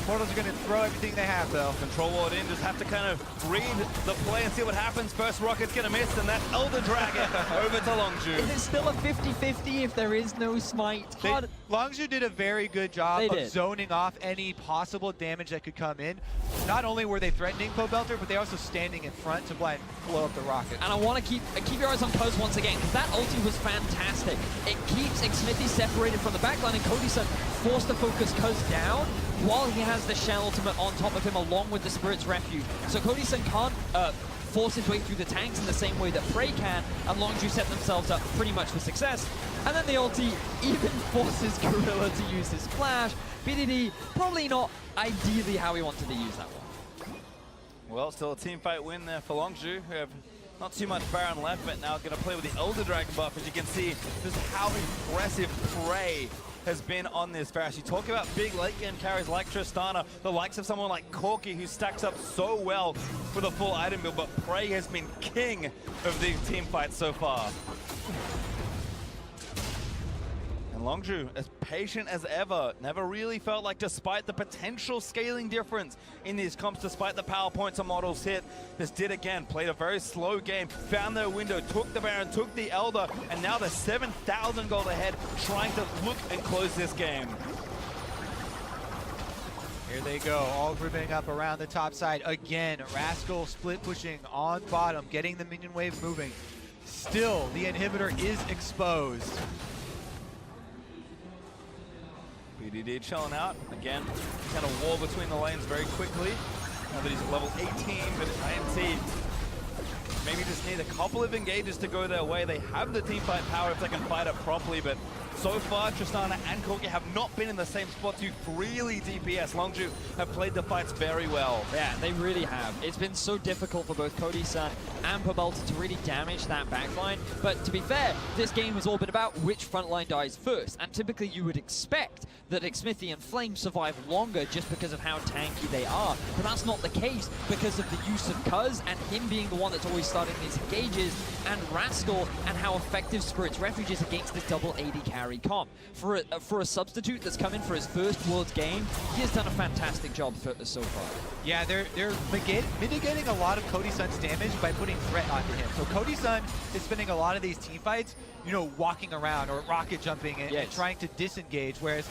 Immortals are going to throw everything they have, though. Control ward in, just have to kind of read the play and see what happens. First rocket's going to miss, and that's Elder Dragon over to Longzhu. Is it still a 50-50 if there is no smite? Longzhu did a very good job of zoning off any possible damage that could come in. Not only were they threatening Pobelter, but they also standing in front to blow up the rocket. And I want to keep your eyes on Cuz once again, because that ulti was fantastic. It keeps Xmithy separated from the backline, and Cody-san forced to focus Cuz down while he has the Shell ultimate on top of him along with the Spirit's Refuge. So Cody-san can't force his way through the tanks in the same way that Prey can, and Longzhu set themselves up pretty much for success. And then the ulti even forces Gorilla to use his flash. BDD, probably not ideally how he wanted to use that one. Well, still a team fight win there for Longzhu, who have not too much Baron left, but now going to play with the Elder Dragon buff. As you can see, just how impressive Prey has been on this Varus. You talk about big late game carries like Tristana, the likes of someone like Corki, who stacks up so well with a full item build, but Prey has been king of these team fights so far. And Longzhu, as patient as ever, never really felt like, despite the potential scaling difference in these comps, despite the power points Immortals hit, this did again, played a very slow game, found their window, took the Baron, took the Elder, and now they're 7,000 gold ahead, trying to look and close this game. Here they go, all grouping up around the top side. Again, Rascal split pushing on bottom, getting the minion wave moving. Still, the inhibitor is exposed. BDD chilling out. Again, kind of war between the lanes very quickly. Now that he's level 18, but IMT maybe just need a couple of engages to go their way. They have the team fight power if they can fight it properly, but so far, Tristana and Corki have not been in the same spot to really DPS. Longzhu have played the fights very well. Yeah, they really have. It's been so difficult for both Cody-san and Pobelter to really damage that backline. But to be fair, this game has all been about which frontline dies first. And typically you would expect that Xmithy and Flame survive longer just because of how tanky they are. But that's not the case because of the use of Cuz and him being the one that's always starting these engages, and Rascal and how effective Spirit's Refuge is against this double AD carry comp. For a substitute that's come in for his first Worlds game, he has done a fantastic job so far. Yeah, they're mitigating a lot of Cody-san's damage by putting threat onto him. So Cody-san is spending a lot of these team fights, you know, walking around or rocket jumping and trying to disengage, whereas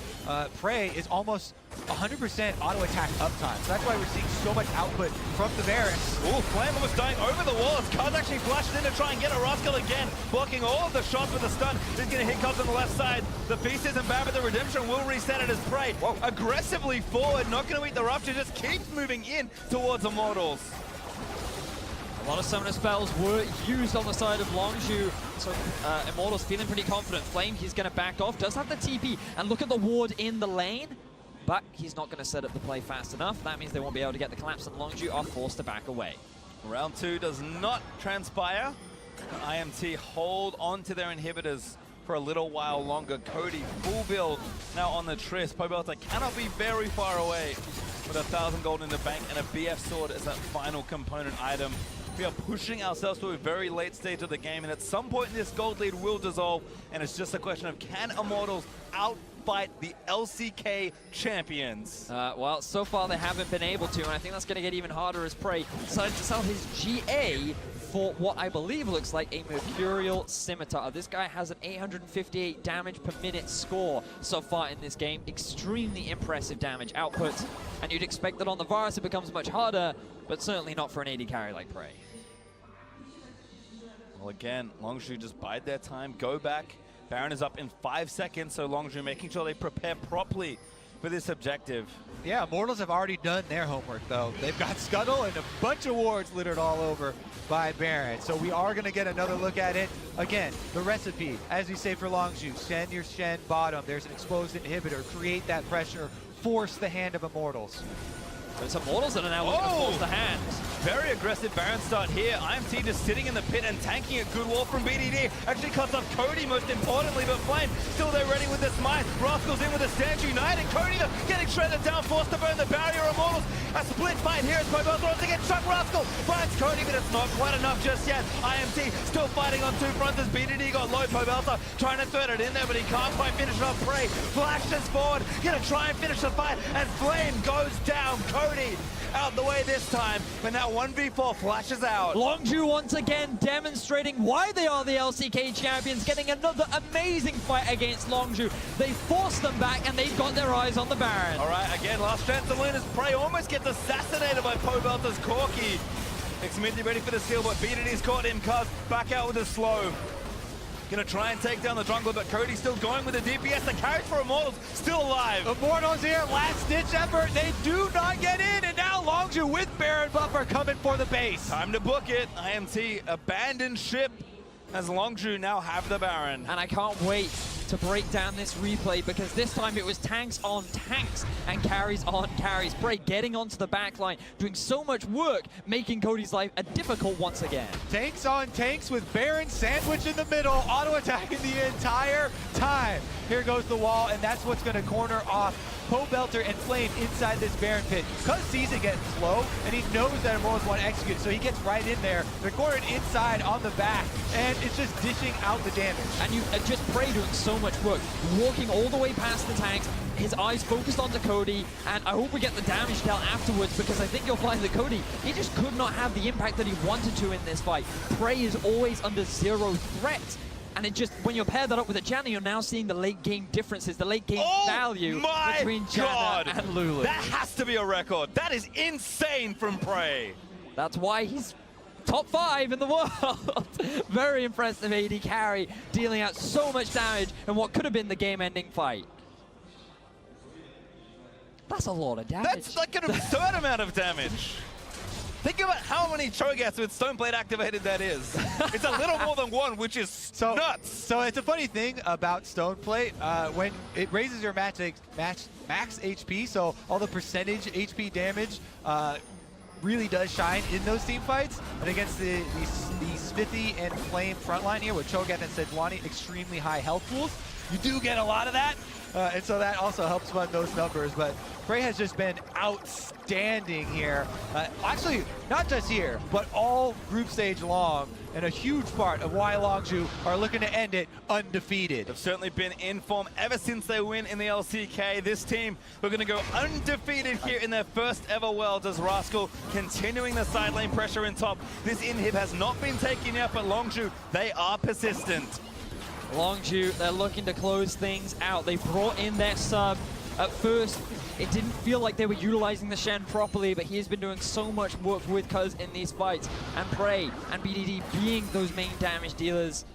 Prey is almost 100% auto attack uptime. So that's why we're seeing so much output from the Baron. Ooh, Flame was dying over the wall. Cuz actually flashed in to try and get a Rascal again, blocking all of the shots with the stun. He's going to hit Cuz on the left side. The Feast isn't bad, but the Redemption will reset it as Prey. Whoa. Aggressively forward, not going to eat the Rupture, just keeps moving in towards Immortals. A lot of summoner spells were used on the side of Longzhu, so Immortals feeling pretty confident. Flame, he's going to back off, does have the TP, and look at the ward in the lane, but he's not going to set up the play fast enough. That means they won't be able to get the collapse, and Longzhu are forced to back away. Round 2 does not transpire. IMT hold on to their inhibitors for a little while longer. Cody, full build now on the Triss. Pobelter cannot be very far away with 1,000 gold in the bank and a BF sword as that final component item. We are pushing ourselves to a very late stage of the game, and at some point this gold lead will dissolve, and it's just a question of, can Immortals outfight the LCK champions? Well, so far they haven't been able to, and I think that's going to get even harder as Prey decided to sell his GA for what I believe looks like a Mercurial Scimitar. This guy has an 858 damage per minute score so far in this game. Extremely impressive damage output, and you'd expect that on the Varus it becomes much harder, but certainly not for an AD carry like Prey. Well, again, Longzhu just bide their time, go back. Baron is up in 5 seconds, so Longzhu making sure they prepare properly for this objective. Yeah, Immortals have already done their homework, though. They've got Scuttle and a bunch of wards littered all over by Baron. So we are going to get another look at it. Again, the recipe, as we say for Longzhu, send your Shen bottom. There's an exposed inhibitor. Create that pressure. Force the hand of Immortals. It's Immortals that are now looking to force the hand. Very aggressive Baron start here. IMT just sitting in the pit and tanking a good wall from BDD. Actually cuts off Cody most importantly, but Flame still there ready with the smite. Rascal's in with a stance united. Cody though getting shredded down, forced to burn the barrier. Immortals, a split fight here as Pobel throws again. Chuck Rascal finds Cody, but it's not quite enough just yet. IMT still fighting on two fronts as BDD got low. Pobelta trying to thread it in there, but he can't quite finish it off. Prey flashes forward, gonna try and finish the fight, and Flame goes down. Cody out the way this time, but now 1v4 flashes out. Longzhu once again demonstrating why they are the LCK champions, getting another amazing fight against Longzhu. They forced them back and they've got their eyes on the Baron. All right, again, last chance to win as Prey almost gets assassinated by Pobelta's Corki. Xminty ready for the steal, but BDD's caught him. Cuz back out with a slow. Gonna try and take down the jungler, but Cody's still going with the DPS. The carry for Immortals still alive. Immortals here, last ditch effort. They do not get in, and now Longzhu with Baron buffer coming for the base. Time to book it. IMT abandoned ship as Longzhu now have the Baron. And I can't wait to break down this replay because this time it was tanks on tanks and carries on carries. Prey getting onto the back line, doing so much work, making Cody's life a difficult once again. Tanks on tanks with Baron sandwich in the middle, auto-attacking the entire time. Here goes the wall, and that's what's going to corner off Pobelter and Flame inside this Baron pit. Cuz sees it getting slow, and he knows that Immortals want to execute, so he gets right in there. They're cornered inside on the back, and it's just dishing out the damage. And you just Prey doing so much work, walking all the way past the tanks, his eyes focused onto Cody, and I hope we get the damage dealt afterwards because I think you'll find that Cody, he just could not have the impact that he wanted to in this fight. Prey is always under zero threat. And it just, when you pair that up with a Janna, you're now seeing the late game differences, the late game value between Janna and Lulu. That has to be a record. That is insane from Prey. That's why he's top 5 in the world. Very impressive AD carry, dealing out so much damage in what could have been the game-ending fight. That's a lot of damage. That's like an absurd amount of damage. Think about how many Cho'Gaths with Stoneblade activated that is. It's a little more than one, which is nuts. So it's a funny thing about Stoneblade. When it raises your max HP, so all the percentage HP damage really does shine in those team fights. And against the Smithy and Flame frontline here with Cho'Gath and Sejuani, extremely high health pools, you do get a lot of that. And so that also helps fund those numbers. But Prey has just been outstanding here. Actually, not just here, but all group stage long. And a huge part of why Longzhu are looking to end it undefeated. They've certainly been in form ever since they win in the LCK. This team, we're going to go undefeated here in their first ever Worlds as Rascal continuing the side lane pressure in top. This inhib has not been taken yet, but Longzhu, they are persistent. Longzhu, they're looking to close things out. They brought in their sub. At first, it didn't feel like they were utilizing the Shen properly, but he has been doing so much work with Cuz in these fights. And Prey and BDD being those main damage dealers.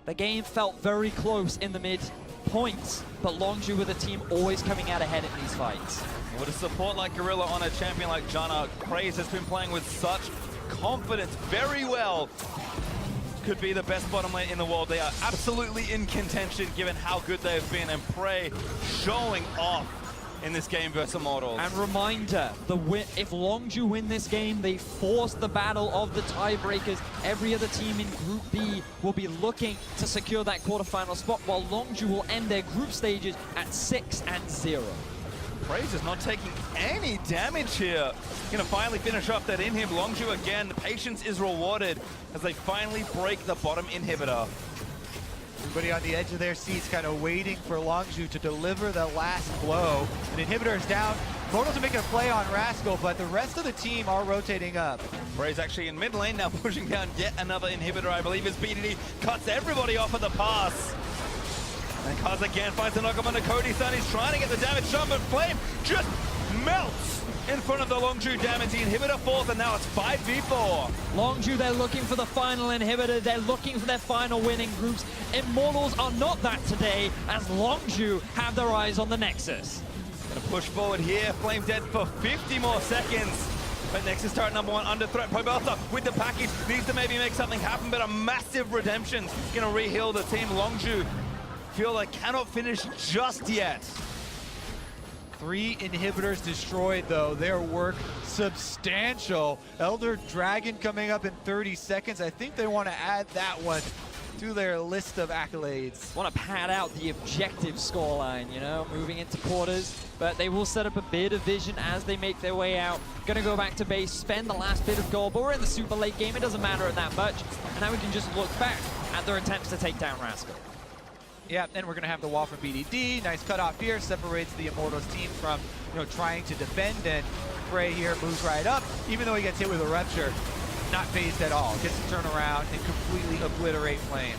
The game felt very close in the mid points, but Longzhu with a team always coming out ahead in these fights. With a support like Gorilla on a champion like Janna, Praise has been playing with such confidence very well. Could be the best bottom lane in the world. They are absolutely in contention given how good they've been, and Prey showing off in this game versus Immortals. And reminder, if Longzhu win this game, they force the battle of the tiebreakers. Every other team in Group B will be looking to secure that quarterfinal spot, while Longzhu will end their group stages at 6-0. Praise is not taking any damage here. Gonna finally finish off that inhib. Longzhu again, the patience is rewarded as they finally break the bottom inhibitor. Everybody on the edge of their seats kind of waiting for Longzhu to deliver the last blow. An inhibitor is down. Immortals are making a play on Rascal, but the rest of the team are rotating up. Praise actually in mid lane now, pushing down yet another inhibitor, I believe, as BDD cuts everybody off at the pass. And Kaz again finds a knock up on the Cody Sun. He's trying to get the damage done, but Flame just melts in front of the Longzhu damage. The inhibitor falls, and now it's 5v4. Longzhu, they're looking for the final inhibitor. They're looking for their final winning groups. Immortals are not that today, as Longzhu have their eyes on the Nexus. Gonna push forward here. Flame dead for 50 more seconds. But Nexus turret number 1 under threat. Pobelta with the package needs to maybe make something happen, but a massive redemption's gonna re-heal the team. Longzhu feel like cannot finish just yet. 3 inhibitors destroyed, though. Their work substantial. Elder Dragon coming up in 30 seconds. I think they want to add that one to their list of accolades. Want to pad out the objective scoreline, you know, moving into quarters. But they will set up a bit of vision as they make their way out. Gonna go back to base, spend the last bit of gold, but we're in the super late game. It doesn't matter that much. And now we can just look back at their attempts to take down Rascal. Yeah, then we're going to have the wall from BDD. Nice cutoff here, separates the Immortals team from, trying to defend, and Frey here moves right up. Even though he gets hit with a rupture, not phased at all. Gets to turn around and completely obliterate Flame.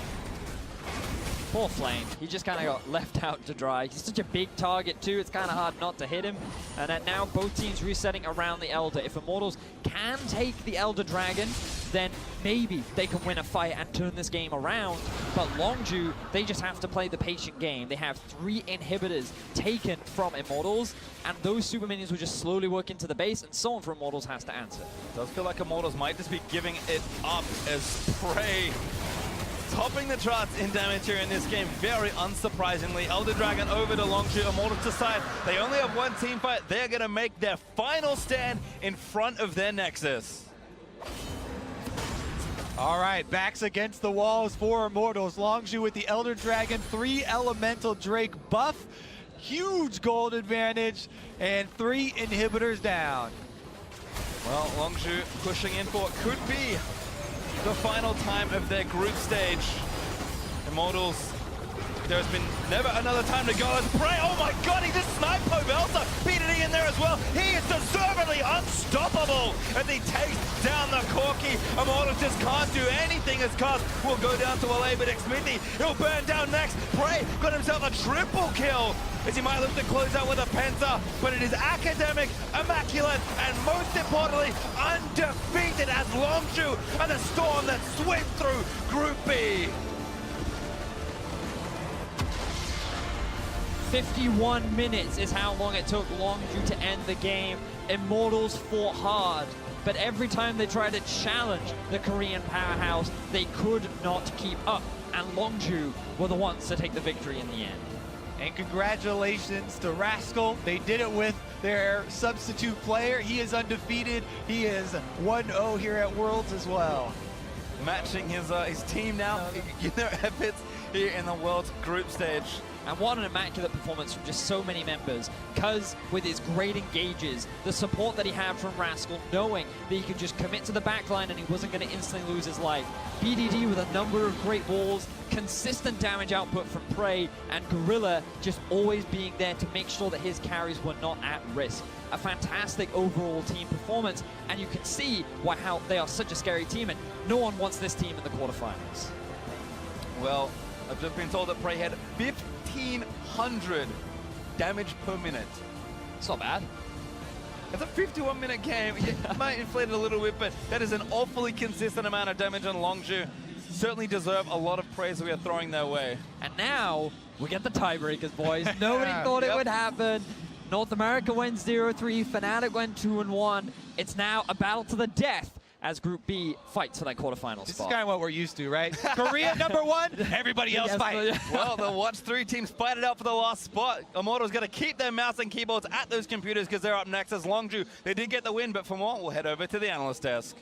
Poor Flame. He just kind of got left out to dry. He's such a big target too. It's kind of hard not to hit him. And now both teams resetting around the Elder. If Immortals can take the Elder Dragon, then maybe they can win a fight and turn this game around. But Longzhu, they just have to play the patient game. They have 3 inhibitors taken from Immortals, and those super minions will just slowly work into the base, and someone from Immortals has to answer. Does feel like Immortals might just be giving it up as Prey topping the charts in damage here in this game, very unsurprisingly. Elder Dragon over to Longzhu, Immortals decide they only have 1 team fight. They're going to make their final stand in front of their Nexus. All right, backs against the walls for Immortals. Longzhu with the Elder Dragon, 3 Elemental Drake buff, huge gold advantage, and 3 inhibitors down. Well, Longzhu pushing in for what could be the final time of their group stage. Immortals, there's been never another time to go as Prey. Oh my god, he just sniped Povelsa. BDD in there as well. He is deservedly unstoppable as he takes down the Corki. Immortals just can't do anything as Cast will go down to Alabadix Smithy. He'll burn down next. Prey got himself a triple kill as he might look to close out with a Penta, but it is academic, immaculate, and most importantly, undefeated as Longzhu and the storm that swept through Group B. 51 minutes is how long it took Longzhu to end the game. Immortals fought hard, but every time they tried to challenge the Korean powerhouse, they could not keep up, and Longzhu were the ones to take the victory in the end. And congratulations to Rascal. They did it with their substitute player. He is undefeated. He is 1-0 here at Worlds as well. Matching his team now in their efforts here in the World's group stage. And what an immaculate performance from just so many members. Cuz with his great engages, the support that he had from Rascal, knowing that he could just commit to the backline and he wasn't going to instantly lose his life. BDD with a number of great walls, consistent damage output from Prey, and Gorilla just always being there to make sure that his carries were not at risk. A fantastic overall team performance, and you can see how they are such a scary team, and no one wants this team in the quarterfinals. Well, I've just been told that Prey had 1,500 damage per minute. It's not bad. It's a 51-minute game. It might inflate it a little bit, but that is an awfully consistent amount of damage on Longzhu. Certainly deserve a lot of praise we are throwing their way. And now we get the tiebreakers, boys. Nobody thought it would happen. North America went 0-3, Fnatic went 2-1. It's now a battle to the death as Group B fights for that quarterfinal spot. This is kind of what we're used to, right? Korea #1, everybody else fight. Well, the Watch 3 teams fight it out for the last spot. Immortals going to keep their mouse and keyboards at those computers because they're up next as Longzhu. They did get the win, but for more, we'll head over to the analyst desk.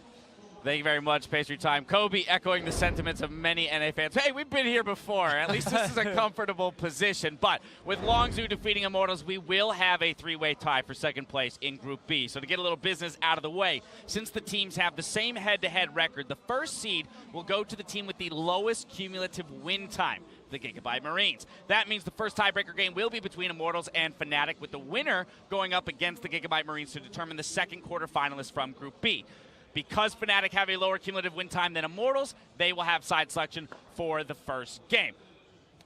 Thank you very much, Pastry Time. Kobe echoing the sentiments of many NA fans. Hey, we've been here before. At least this is a comfortable position. But with Longzhu defeating Immortals, we will have a 3-way tie for second place in Group B. So to get a little business out of the way, since the teams have the same head-to-head record, the first seed will go to the team with the lowest cumulative win time, the Gigabyte Marines. That means the first tiebreaker game will be between Immortals and Fnatic, with the winner going up against the Gigabyte Marines to determine the second quarterfinalist from Group B. Because Fnatic have a lower cumulative win time than Immortals, they will have side selection for the first game.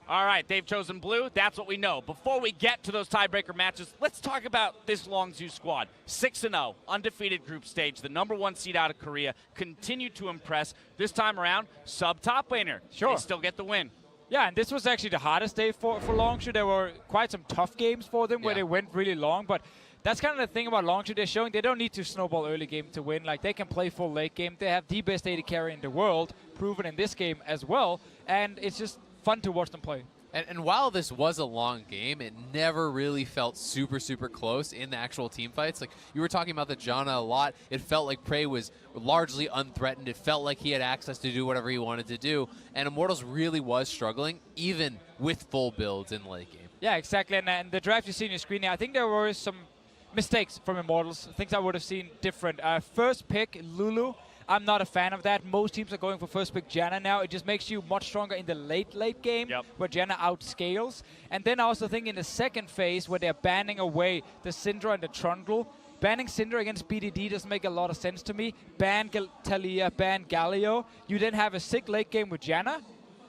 All right, they've chosen blue. That's what we know. Before we get to those tiebreaker matches, let's talk about this Longzhu squad. 6-0, undefeated group stage, the #1 seed out of Korea, continue to impress. This time around, sub-top laner. Sure. They still get the win. Yeah, and this was actually the hardest day for Longzhu. There were quite some tough games for them where they went really long, but that's kind of the thing about Longzhu. They're showing they don't need to snowball early game to win. Like, they can play full late game. They have the best AD carry in the world, proven in this game as well, and it's just fun to watch them play. And while this was a long game, it never really felt super, super close in the actual team fights. Like, you were talking about the Janna a lot. It felt like Prey was largely unthreatened. It felt like he had access to do whatever he wanted to do. And Immortals really was struggling, even with full builds in late game. Yeah, exactly. And the draft you see on your screen here, I think there were some mistakes from Immortals, things I would have seen different. First pick, Lulu. I'm not a fan of that. Most teams are going for first pick Janna now. It just makes you much stronger in the late game where Janna outscales. And then I also think in the second phase where they're banning away the Syndra and the Trundle, banning Syndra against BDD doesn't make a lot of sense to me. Ban Talia, ban Galio. You then have a sick late game with Janna.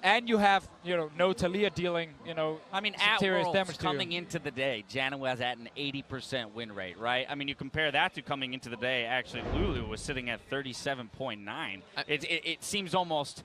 And you have, no Talia dealing, I mean, some at serious Worlds, damage to coming into the day, Janna was at an 80% win rate, right? I mean, you compare that to coming into the day, actually, Lulu was sitting at 37.9. It seems almost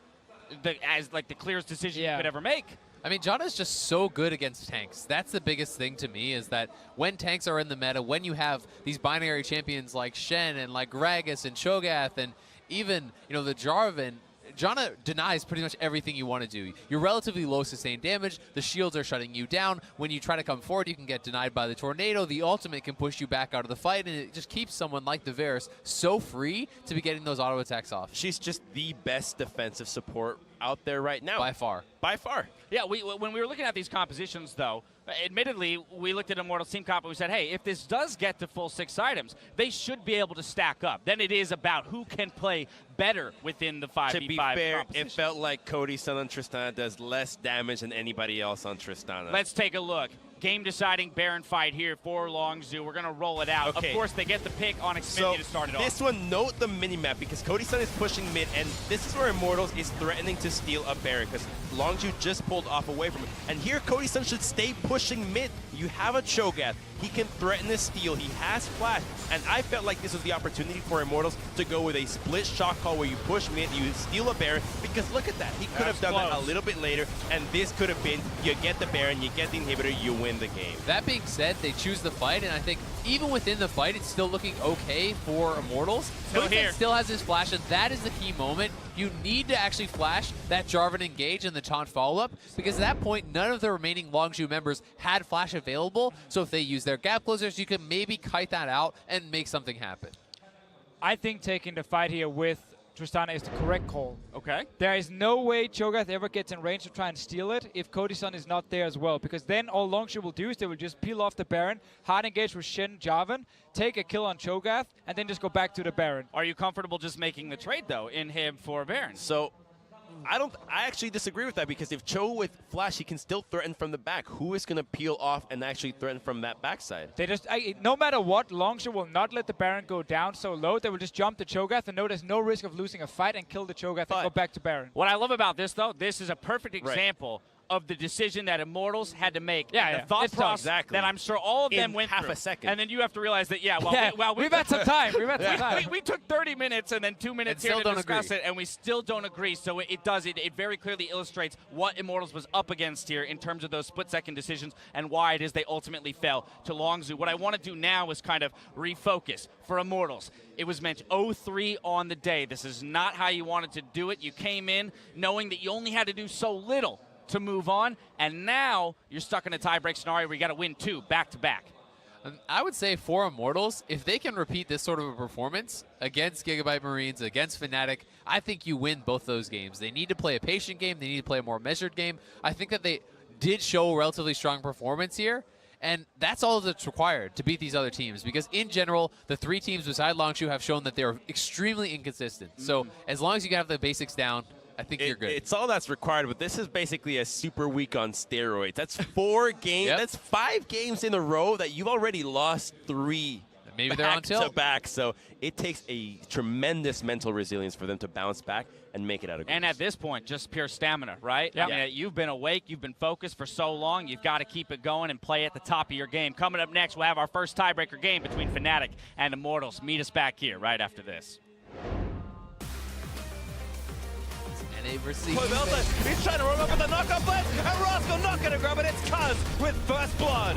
as like the clearest decision you could ever make. I mean, Janna is just so good against tanks. That's the biggest thing to me, is that when tanks are in the meta, when you have these binary champions like Shen and like Gragas and Cho'Gath and even, the Jarvan, Janna denies pretty much everything you want to do. You're relatively low sustained damage. The shields are shutting you down. When you try to come forward, you can get denied by the tornado. The ultimate can push you back out of the fight, and it just keeps someone like the Varus so free to be getting those auto attacks off. She's just the best defensive support out there right now. By far. By far. Yeah, when we were looking at these compositions, though, admittedly, we looked at Immortals team comp and we said, hey, if this does get to full 6 items, they should be able to stack up. Then it is about who can play better within the 5v5 To be fair, composition. it felt like Cody's son on Tristana does less damage than anybody else on Tristana. Let's take a look. Game-deciding Baron fight here for Longzhu. We're going to roll it out. Okay. Of course, they get the pick on Xfinity to start it off. This one, note the minimap, because Cody's son is pushing mid, and this is where Immortals is threatening to steal a Baron, because Longzhu just pulled off away from it. And here, Cody's son should stay pushing mid. You have a Cho'Gath. He can threaten the steal. He has flash. And I felt like this was the opportunity for Immortals to go with a split shot call where you push mid, you steal a Baron, because look at that. He could have done that a little bit later, and this could have been, you get the Baron, you get the inhibitor, you win the game. That being said, they choose the fight, and I think even within the fight, it's still looking okay for Immortals. Cody's still has his flash, and that is the key moment. You need to actually flash that Jarvan engage and the taunt follow-up, because at that point, none of the remaining Longzhu members had flash available, so if they use their gap closers, you can maybe kite that out and make something happen. I think taking the fight here with Tristana is the correct call. Okay. There is no way Cho'Gath ever gets in range to try and steal it if Cody's is not there as well, because then all Longzhu will do is they will just peel off the Baron, hard engage with Shen, Jarvan, take a kill on Cho'Gath, and then just go back to the Baron. Are you comfortable just making the trade, though, in him for Baron? So, I actually disagree with that, because if Cho with flash, he can still threaten from the back. Who is going to peel off and actually threaten from that backside? They just, no matter what, Longzhu will not let the Baron go down so low. They will just jump the Cho'Gath and know there's no risk of losing a fight and kill the Cho'Gath and go back to Baron. What I love about this, though, this is a perfect example of the decision that Immortals had to make. Yeah, the thought process that I'm sure all of them went half through. a second. And then you have to realize that, we've had some time. We've had some time. We took 30 minutes and then 2 minutes here to discuss it, and we still don't agree. So it very clearly illustrates what Immortals was up against here in terms of those split-second decisions and why it is they ultimately fell to Longzhu. What I want to do now is kind of refocus for Immortals. It was meant 0-3 on the day. This is not how you wanted to do it. You came in knowing that you only had to do so little to move on, and now you're stuck in a tie-break scenario where you got to win 2 back-to-back. I would say for Immortals, if they can repeat this sort of a performance against Gigabyte Marines, against Fnatic, I think you win both those games. They need to play a patient game. They need to play a more measured game. I think that they did show a relatively strong performance here, and that's all that's required to beat these other teams, because in general, the 3 teams beside Longzhu have shown that they're extremely inconsistent. So as long as you have the basics down, I think you're good. It's all that's required, but this is basically a super week on steroids. That's 4 games. That's 5 games in a row that you've already lost 3 Maybe they're on tilt. back. So it takes a tremendous mental resilience for them to bounce back and make it out of groups. And at this point, just pure stamina, right? Yep. I mean, you've been awake, you've been focused for so long, you've got to keep it going and play at the top of your game. Coming up next, we'll have our first tiebreaker game between Fnatic and Immortals. Meet us back here right after this. He's trying to roll up with the knockoff blade, and Roscoe not going to grab it. It's Cuz with first blood.